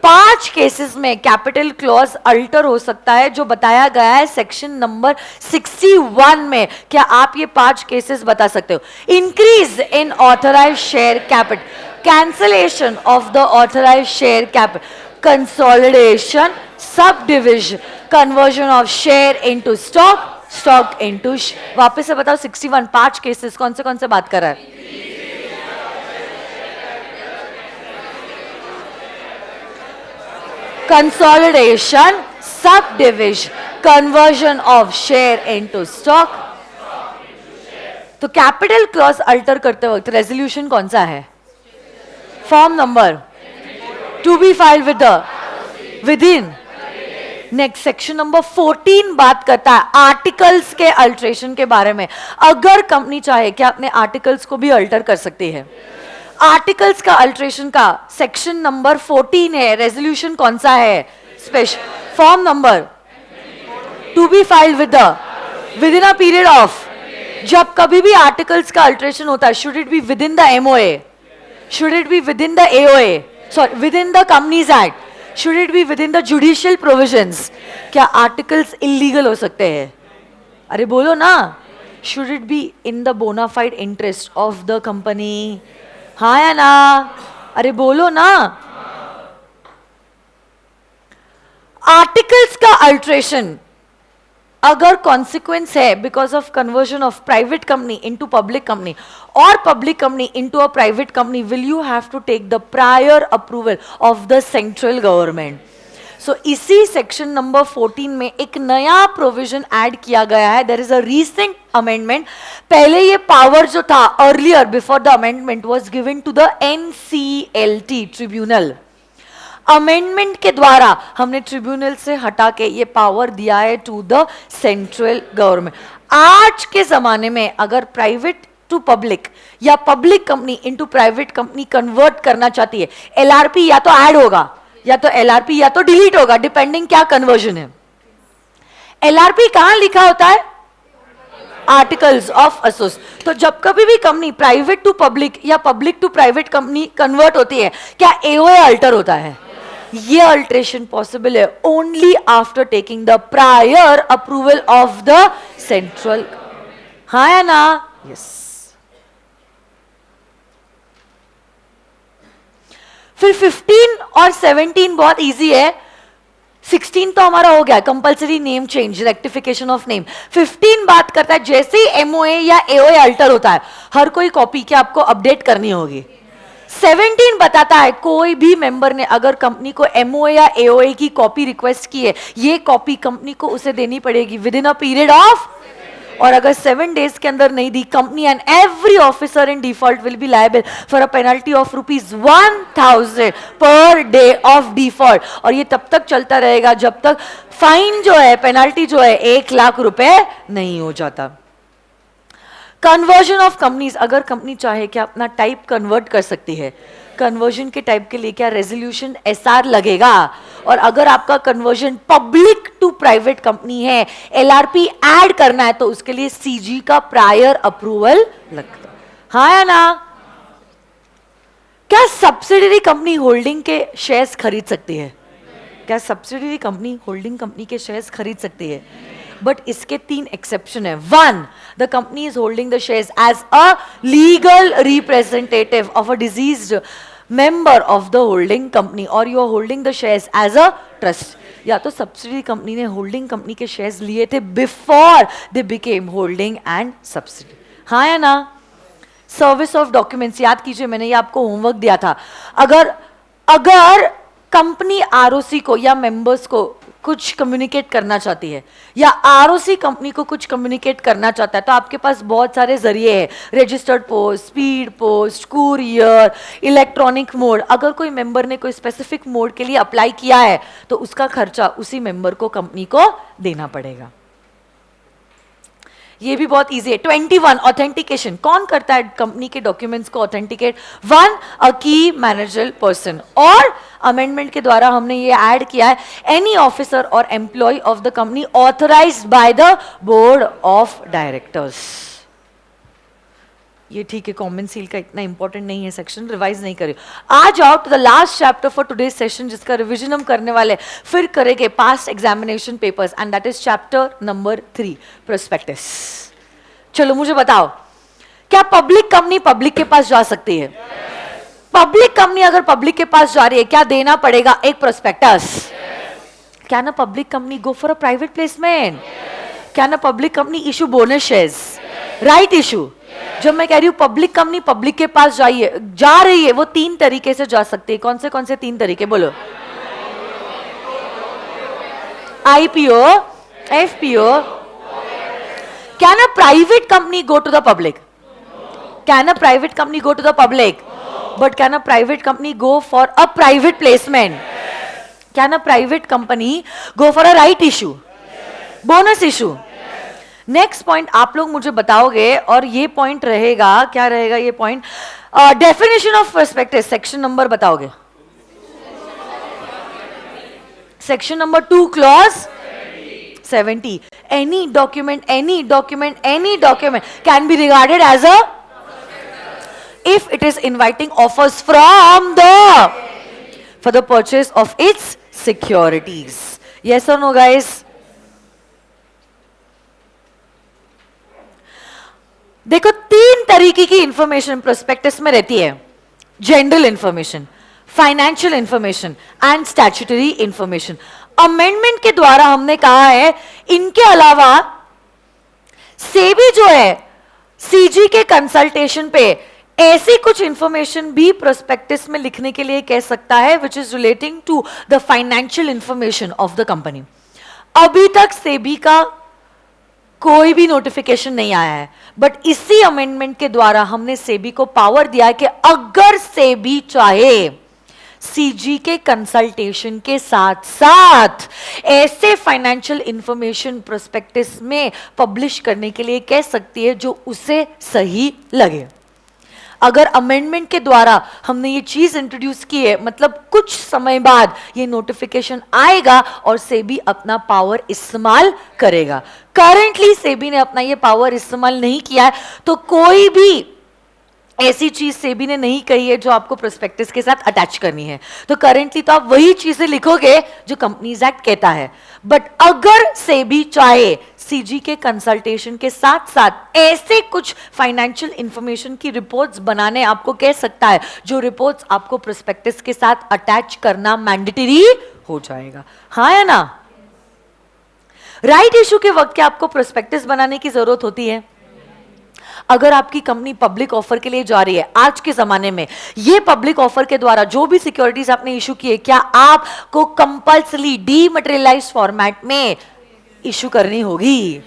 5 केसेस में कैपिटल क्लॉज अल्टर हो सकता है जो बताया गया है सेक्शन नंबर 61 में. क्या आप ये 5 केसेस बता सकते हो? Increase in authorise share capital, cancellation of the authorise share capital, consolidation, subdivision, conversion of share into stock into. वापस से बताओ 61 5 केसेस कौन से बात कर रहा है? Consolidation, subdivision, conversion of share into stock. तो कैपिटल क्लॉज अल्टर करते वक्त रेजोल्यूशन कौन सा है? Form number to be filed with in. Next section number 14 बात करता है आर्टिकल्स के अल्ट्रेशन के बारे में. अगर कंपनी चाहे क्या अपने आर्टिकल्स को भी अल्टर कर सकती है. आर्टिकल्स का अल्ट्रेशन का सेक्शन नंबर 14 है. रेजोल्यूशन कौन सा है? Special. Form number to be filed within a period of. जब कभी भी आर्टिकल्स का अल्ट्रेशन होता है, should it be within the MOA? Should it be within the AOA? Sorry, within the companies act? Should it be within the judicial provisions? क्या articles illegal हो सकते हैं? अरे बोलो ना. Should it be in the bona fide interest of the company? हाँ या ना? अरे बोलो ना. आर्टिकल्स का अल्ट्रेशन अगर कॉन्सिक्वेंस है because of conversion of private company into public company और public company into a private company, will you have to take the prior approval of the central government. So इसी section number 14 में एक नया provision add किया गया है. There is a recent amendment. पहले ये पावर जो था earlier before the amendment was given to the NCLT tribunal. Amendment के द्वारा हमने ट्रिब्यूनल से हटा के ये पावर दिया है टू द सेंट्रल गवर्नमेंट. आज के जमाने में अगर प्राइवेट टू पब्लिक या public company into private company convert करना चाहती है, एलआरपी या तो ऐड होगा या तो एलआरपी या तो डिलीट होगा, डिपेंडिंग क्या कन्वर्जन है. एलआरपी कहां लिखा होता है? Articles of association. तो जब कभी भी कंपनी प्राइवेट टू पब्लिक या public to private company convert होती है, क्या एओए अल्टर होता है? ये अल्ट्रेशन पॉसिबल है only after taking the prior approval of the central. हाँ या ना? यस. फिर 15 और 17 बहुत इजी है. 16 तो हमारा हो गया compulsory name change, rectification of name. 15 बात करता है जैसे ही एमओए या एओए अल्टर होता है हर कोई कॉपी की आपको अपडेट करनी होगी. 17 बताता है कोई भी मेंबर ने अगर कंपनी को एमओए या एओए की कॉपी रिक्वेस्ट की है, ये कॉपी कंपनी को उसे देनी पड़ेगी within a period of. और अगर 7 डेज के अंदर नहीं दी, company and every officer in default will be liable for a penalty of ₹1000 per day of default. और ये तब तक चलता रहेगा जब तक फाइन जो है, पेनल्टी जो है ₹1,00,000 नहीं हो जाता. कन्वर्जन ऑफ कंपनीज, अगर कंपनी चाहे क्या अपना टाइप कन्वर्ट कर सकती है, कन्वर्जन के टाइप के लिए क्या रेजोल्यूशन एसआर लगेगा, और अगर आपका conversion public to private company है, एलआरपी ऐड करना है, तो उसके लिए सीजी का प्रायर अप्रूवल लगता है, हाँ या ना? क्या सब्सिडरी कंपनी होल्डिंग के शेयर्स खरीद सकती है? क्या सब्सिडरी कंपनी होल्डिंग कंपनी के शेयर्स खरीद सकती है? बट इसके 3 एक्सेप्शन है. 1, the company is holding the shares as a legal representative of a deceased member of the holding company, और you are holding the shares as a trust. या तो subsidiary company ने holding company के shares लिए थे before they became holding and subsidiary, हाँ या ना? सर्विस ऑफ डॉक्यूमेंट्स, याद कीजिए मैंने ये आपको होमवर्क दिया था. अगर कंपनी आरओसी को या मेंबर्स को कुछ कम्युनिकेट करना चाहती है, या आरओसी कंपनी को कुछ कम्युनिकेट करना चाहता है, तो आपके पास बहुत सारे जरिए हैं. Registered post, speed post, courier, electronic mode. अगर कोई मेंबर ने कोई स्पेसिफिक मोड के लिए अप्लाई किया है, तो उसका खर्चा उसी मेंबर को कंपनी को देना पड़ेगा. ये भी बहुत इजी है. 21, ऑथेंटिकेशन. कौन करता है कंपनी के डॉक्यूमेंट्स को ऑथेंटिकेट? 1, अ की मैनेजर पर्सन. और अमेंडमेंट के द्वारा हमने ये ऐड किया है, एनी ऑफिसर और employ of the company authorised by the board of directors. ये ठीक है, कॉमन सील का इतना इंपॉर्टेंट नहीं है सेक्शन, रिवाइज नहीं करिए. आ जाओ to the last chapter for today session, जिसका रिवीजन हम करने वाले, फिर करेंगे past examination papers, and that is chapter number 3, prospectus. चलो मुझे बताओ, क्या पब्लिक कंपनी पब्लिक के पास जा सकती है? पब्लिक कंपनी अगर पब्लिक के पास जा रही है, क्या देना पड़ेगा? एक प्रोस्पेक्टस. क्या ना public company go for a private placement? क्या ना public company issue bonus shares, right issue? जब मैं कह रही हूं पब्लिक कंपनी पब्लिक के पास जा रही है, वो 3 तरीके से जा सकती है. कौन से 3 तरीके बोलो? IPO, FPO. Can a private company go to the public? Can a private company go to the public? But can a private company go for a private placement? Can a private company go for a right issue, bonus issue? Next point आप लोग मुझे बताओगे, और ये point रहेगा, क्या रहेगा ये point? Definition of prospectus. Section number बताओगे? Section number 2, clause 70. Any document can be regarded as a, if it is inviting offers from for the purchase of its securities. Yes or no, guys? देखो 3 तरीके की information prospectus में रहती है. General information, financial information and statutory information. Amendment के द्वारा हमने कहा है इनके अलावा सेबी जो है सीजी के कंसल्टेशन पे ऐसी कुछ इंफॉर्मेशन भी प्रोस्पेक्टस में लिखने के लिए कह सकता है which is relating to the financial information of the company. अभी तक सेबी का कोई भी नोटिफिकेशन नहीं आया है, बट इसी अमेंडमेंट के द्वारा हमने सेबी को पावर दिया है कि अगर सेबी चाहे सीजी के कंसल्टेशन के साथ साथ ऐसे फाइनेंशियल इंफॉर्मेशन प्रोस्पेक्टस में पब्लिश करने के लिए कह सकती है जो उसे सही लगे. अगर अमेंडमेंट के द्वारा हमने ये चीज इंट्रोड्यूस की है, मतलब कुछ समय बाद ये नोटिफिकेशन आएगा और सेबी अपना पावर इस्तेमाल करेगा. करंटली सेबी ने अपना ये पावर इस्तेमाल नहीं किया है, तो कोई भी ऐसी चीज सेबी ने नहीं कही है जो आपको प्रोस्पेक्टस के साथ अटैच करनी है. तो करेंटली तो आप वही चीजें लिखोगे जो कंपनीज एक्ट कहता है. बट अगर सेबी चाहे सीजी के कंसल्टेशन के साथ साथ ऐसे कुछ फाइनेंशियल इंफॉर्मेशन की रिपोर्ट्स बनाने आपको कह सकता है, जो रिपोर्ट्स आपको प्रोस्पेक्टस के साथ अटैच करना मैंडेटरी हो जाएगा. हाँ या ना? राइट इशू के वक्त क्या आपको प्रोस्पेक्टस बनाने की जरूरत होती है? अगर आपकी कंपनी पब्लिक ऑफर के लिए जा रही है आज के जमाने में, ये पब्लिक ऑफर के द्वारा जो भी सिक्योरिटीज आपने इशू किए, क्या आपको कंपल्सरी डीमटेरियलाइज्ड फॉर्मेट में इशू करनी होगी?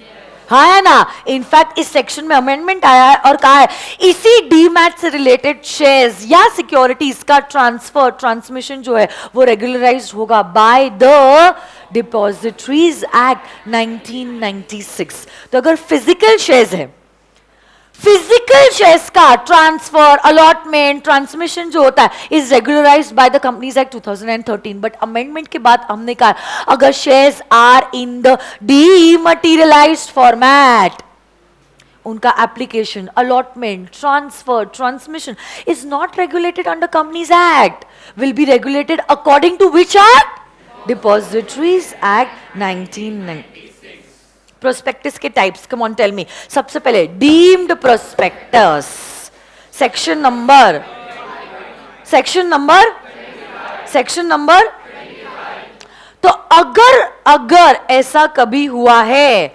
हाँ या ना? इनफैक्ट इस सेक्शन में अमेंडमेंट आया है और कहा है इसी डीमैट से रिलेटेड शेयर्स या सिक्योरिटीज का ट्रांसमिशन जो है वो रेगुलराइज्ड होगा बाय द डिपॉजिटरीज एक्ट 1996. तो अगर फिजिकल शेयर्स है, फिजिकल शेयर्स का ट्रांसफर, अलॉटमेंट, ट्रांसमिशन जो होता है is regularized by the companies act 2013. But amendment के बाद हमने कहा अगर shares are in the dematerialized format, उनका application, allotment, transfer, transmission is not regulated under companies act, will be regulated according to which act? Depositories act 1990. Prospectus के types, come on tell me. सबसे पहले deemed prospectus, section number तो अगर ऐसा कभी हुआ है,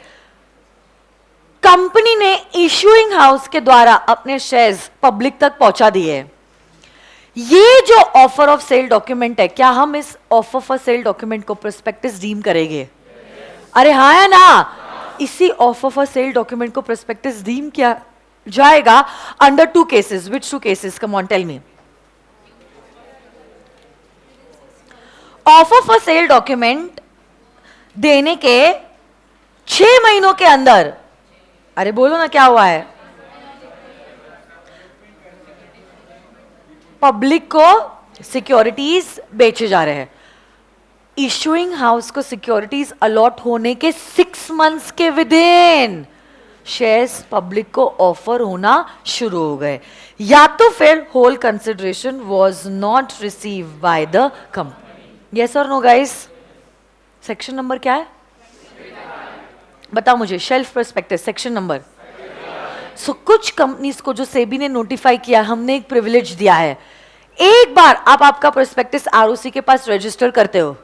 कंपनी ने इशूइंग हाउस के द्वारा अपने शेयर्स पब्लिक तक पहुंचा दिए, ये जो ऑफर ऑफ सेल डॉक्यूमेंट है, क्या हम इस ऑफर ऑफ सेल डॉक्यूमेंट को प्रोस्पेक्टस डीम करेंगे? अरे हाँ या ना? इसी ऑफर ऑफ सेल डॉक्यूमेंट को प्रोस्पेक्टस डीम किया जाएगा under 2 cases. Which 2 cases? Come on tell me. Offer of sale document देने के 6 महीनों के अंदर, अरे बोलो ना क्या हुआ है, पब्लिक को सिक्योरिटीज बेचे जा रहे हैं. इशूइंग हाउस को सिक्योरिटीज अलॉट होने के 6 मंथ्स के विदिन शेयर्स पब्लिक को ऑफर होना शुरू हो गए, या तो फिर whole consideration was not received by the company. Yes और नो गाइस? सेक्शन नंबर क्या है बताओ मुझे? Shelf prospectus section number. So कुछ कंपनीज को जो सेबी ने नोटिफाई किया, हमने एक प्रिविलेज दिया है, एक बार आप आपका प्रोस्पेक्टस आरओसी के पास रजिस्टर करते हो,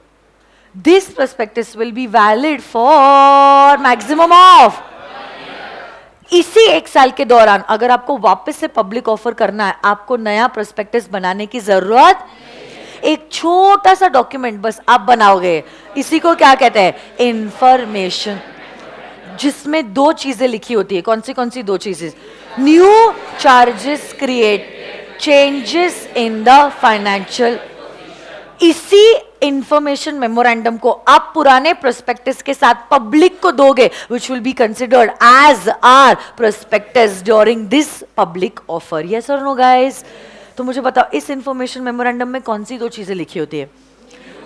this prospectus will be valid for maximum of, इसी 1 साल के दौरान अगर आपको वापस से पब्लिक ऑफर करना है, आपको नया प्रोस्पेक्टस बनाने की जरूरत. एक छोटा सा डॉक्यूमेंट बस आप बनाओगे, इसी को क्या कहते हैं? इंफॉर्मेशन, जिसमें 2 चीजें लिखी होती है. कौन सी 2 चीजें? New charges create, changes in the financial. इसी इंफॉर्मेशन मेमोरेंडम को आप पुराने प्रोस्पेक्टस के साथ पब्लिक को दोगे, which will be considered as our prospectus during this public offer. Yes और नो गाइस? तो मुझे बताओ इस इंफॉर्मेशन मेमोरेंडम में कौन सी 2 चीजें लिखी होती है?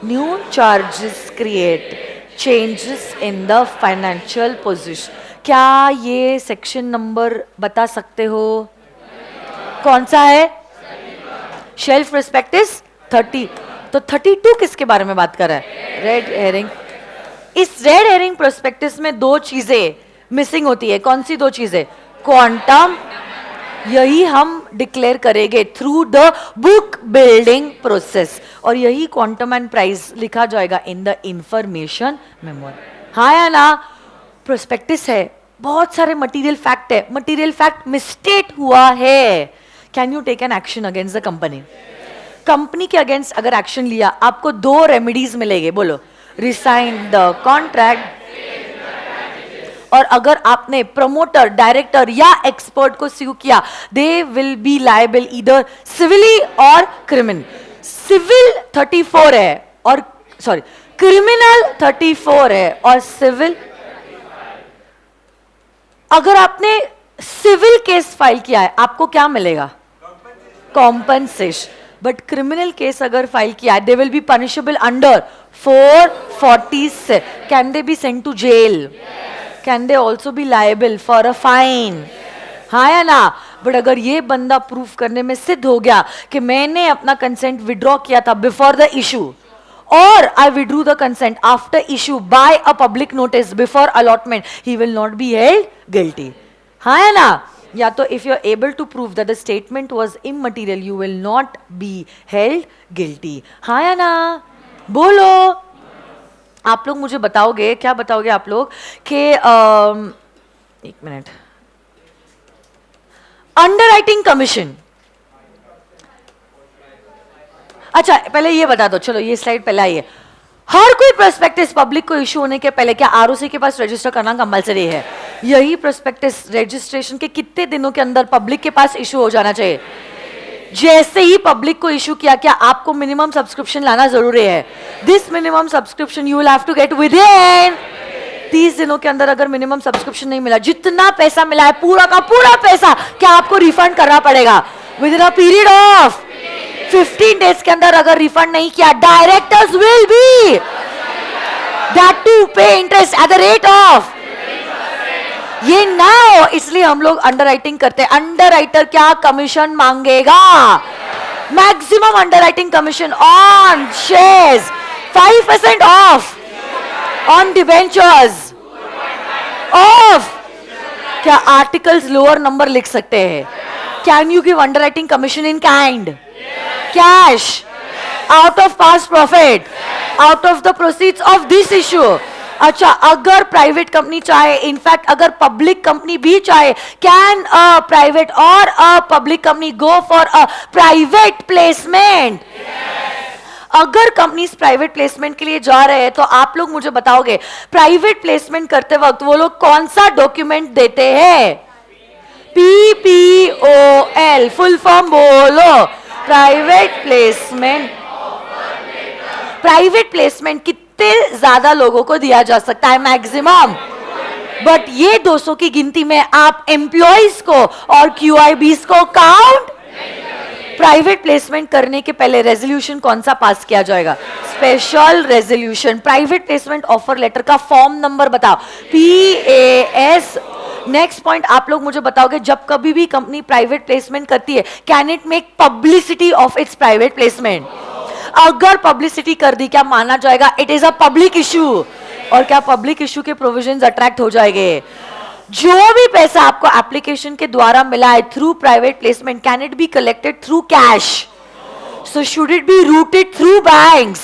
New charges create, changes in the financial position. क्या ये सेक्शन नंबर बता सकते हो? कौन सा है? Shelf prospectus 30. तो 32 किसके बारे में बात कर रहा है? Red herring. इस रेड हेरिंग प्रोस्पेक्टस में 2 चीजें मिसिंग होती है. कौन सी 2 चीजें? क्वांटम, यही हम डिक्लेयर करेंगे through the book building process, और यही क्वांटम एंड प्राइस लिखा जाएगा इन द इंफॉर्मेशन मेमो. हाँ या ना? प्रोस्पेक्टस है, बहुत सारे मटेरियल फैक्ट है, मटेरियल फैक्ट मिसस्टेट हुआ है, can you take an action against the company? Company के अगेंस्ट अगर एक्शन लिया, आपको 2 रेमेडीज मिलेंगे. बोलो. रिसाइन द कॉन्ट्रैक्ट, और अगर आपने प्रमोटर, डायरेक्टर या एक्सपर्ट को स्यू किया, they will be liable either civilly और क्रिमिनल. सिविल 34 है और सॉरी क्रिमिनल 34 है और सिविल. अगर आपने सिविल केस फाइल किया है, आपको क्या मिलेगा? कॉम्पनसेशन. बट क्रिमिनल केस अगर फाइल किया है, they will be punishable under 446. Can they be sent to jail? Can they also be liable for a fine? हाँ या ना? बट अगर ये बंदा प्रूफ करने में सिद्ध हो गया कि मैंने अपना कंसेंट विड्रॉ किया था बिफोर द इशू, और I withdrew the consent after issue by a public notice before allotment, he will not be held guilty. हाँ है ना? या तो if you are able to prove that the statement was immaterial, you will not be held guilty. हाँ या ना? बोलो. आप लोग मुझे बताओगे, क्या बताओगे आप लोग कि 1 मिनट, अंडरराइटिंग कमीशन. अच्छा पहले ये बता दो, चलो ये स्लाइड पहले आई है. हर कोई प्रोस्पेक्टस पब्लिक को इशू होने के पहले क्या आरओसी के पास रजिस्टर करना कंपलसरी है? यही प्रोस्पेक्टस रजिस्ट्रेशन के कितने दिनों के अंदर पब्लिक के पास इशू हो जाना चाहिए? जैसे ही पब्लिक को इशू किया, क्या आपको मिनिमम सब्सक्रिप्शन लाना जरूरी है? This minimum subscription you will have to get within 30 दिनों के अंदर अगर मिनिमम सब्सक्रिप्शन नहीं मिला, जितना पैसा मिला है पूरा का पूरा पैसा क्या आपको रिफंड करना पड़ेगा within a period of 15 days के अंदर। अगर रिफंड नहीं किया, directors will be that to pay interest at the rate of, ये ना हो इसलिए हम लोग अंडरराइटिंग करते हैं। अंडरराइटर क्या कमीशन मांगेगा? Maximum underwriting commission on shares 5% of, on debentures of, क्या आर्टिकल्स लोअर नंबर लिख सकते हैं? Can you give underwriting commission in kind, cash, out of past profit, out of the proceeds of this issue? अच्छा, अगर private company चाहे, in fact अगर public company भी चाहे, कैन अ प्राइवेट और a public company go for a private placement? अगर companies private placement के लिए जा रहे हैं तो आप लोग मुझे बताओगे प्राइवेट प्लेसमेंट करते वक्त वो लोग कौन सा डॉक्यूमेंट देते हैं? PPOL, फुल फॉर्म बोलो। Private placement. प्राइवेट प्लेसमेंट कितने ज्यादा लोगों को दिया जा सकता है? मैक्सिमम। बट ये 200 की गिनती में आप एम्प्लॉइज को और QIBs को काउंट। प्राइवेट प्लेसमेंट करने के पहले रेजोल्यूशन कौन सा पास किया जाएगा? Special resolution. Private placement offer letter का फॉर्म नंबर बताओ। PAS। नेक्स्ट पॉइंट आप लोग मुझे बताओगे, जब कभी भी कंपनी प्राइवेट प्लेसमेंट करती है, can it make publicity of its private placement? अगर पब्लिसिटी कर दी, क्या माना जाएगा it is a public issue? और क्या पब्लिक इश्यू के प्रोविजंस अट्रैक्ट हो जाएंगे? जो भी पैसा आपको एप्लीकेशन के द्वारा मिला है through private placement, can it be collected through cash? So should it be routed through banks?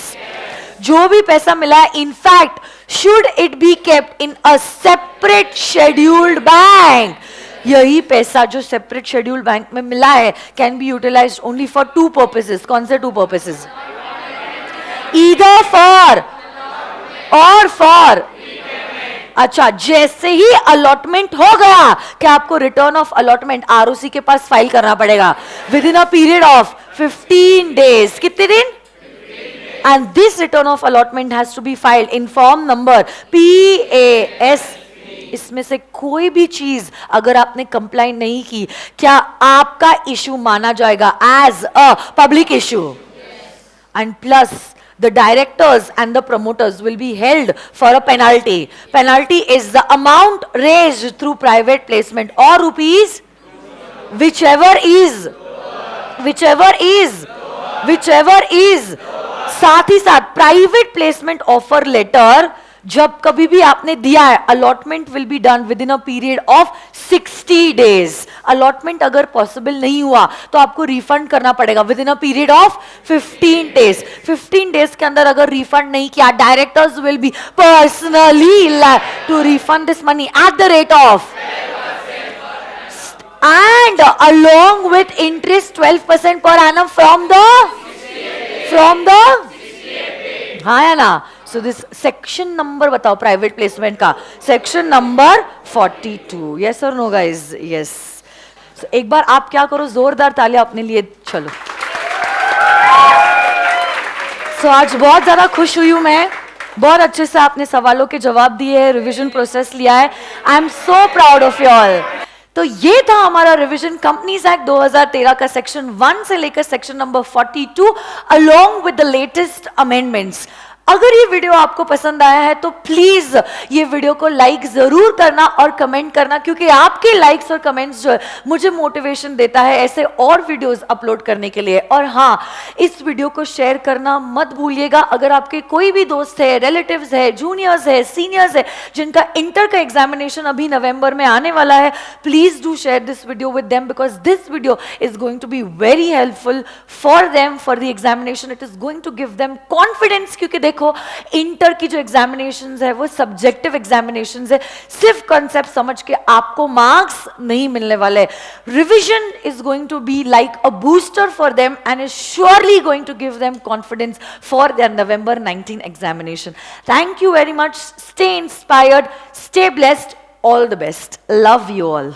जो भी पैसा मिला है, in fact should it be kept in a separate scheduled bank? यही पैसा जो सेपरेट शेड्यूल्ड बैंक में मिला है can be utilised only for 2 purposes. कौन से 2 पर्पसेस? ईदर फॉर और फॉर। अच्छा, जैसे ही अलॉटमेंट हो गया, क्या आपको रिटर्न ऑफ अलॉटमेंट ROC के पास फाइल करना पड़ेगा within a period of 15 days? कितने दिन? And this return of allotment has to be filed in form number PAS। इसमें से कोई भी चीज अगर आपने कंप्लाइन नहीं की, क्या आपका इश्यू माना जाएगा as a public issue? And plus the directors and the promoters will be held for a penalty. Penalty is the amount raised through private placement or rupees, whichever is. साथ ही साथ प्राइवेट प्लेसमेंट ऑफर लेटर जब कभी भी आपने दिया है, allotment will be done within a period of 60 days. Allotment अगर पॉसिबल नहीं हुआ तो आपको रिफंड करना पड़ेगा within a period of 15 days. 15 days के अंदर अगर रिफंड नहीं किया, directors will be personally to refund this money at the rate of and along with interest 12% per annum from the हाँ या ना? सो दिस सेक्शन नंबर बताओ private placement का, सेक्शन नंबर 42। यस और नो गाइज? यस। एक बार आप क्या करो, जोरदार तालियां अपने लिए। चलो, आज बहुत ज्यादा खुश हुई हूं मैं, बहुत अच्छे से आपने सवालों के जवाब दिए हैं, रिवीजन प्रोसेस लिया है। I am so proud of you all. तो ये था हमारा रिवीजन कंपनीज एक्ट 2013 का सेक्शन 1 से लेकर section number 42 along with the latest amendments. अगर ये वीडियो आपको पसंद आया है तो प्लीज ये वीडियो को लाइक जरूर करना और कमेंट करना, क्योंकि आपके लाइक्स और कमेंट्स जो है मुझे मोटिवेशन देता है ऐसे और वीडियोस अपलोड करने के लिए। और हाँ, इस वीडियो को शेयर करना मत भूलिएगा। अगर आपके कोई भी दोस्त है, रिलेटिव्स है, जूनियर्स है, सीनियर्स है, जिनका इंटर का एग्जामिनेशन अभी नवंबर में आने वाला है, please do share this video with them because this video is going to be very helpful for them for the examination. It is going to give them confidence, क्योंकि देखो इंटर की जो एग्जामिनेशंस है वो सब्जेक्टिव एग्जामिनेशंस है, सिर्फ concept समझ के आपको मार्क्स नहीं मिलने वाले। Revision is going to be like a booster for them and is surely going to give them confidence for their November 19 examination. Thank you very much. Stay inspired, stay blessed. All the best. Love you all.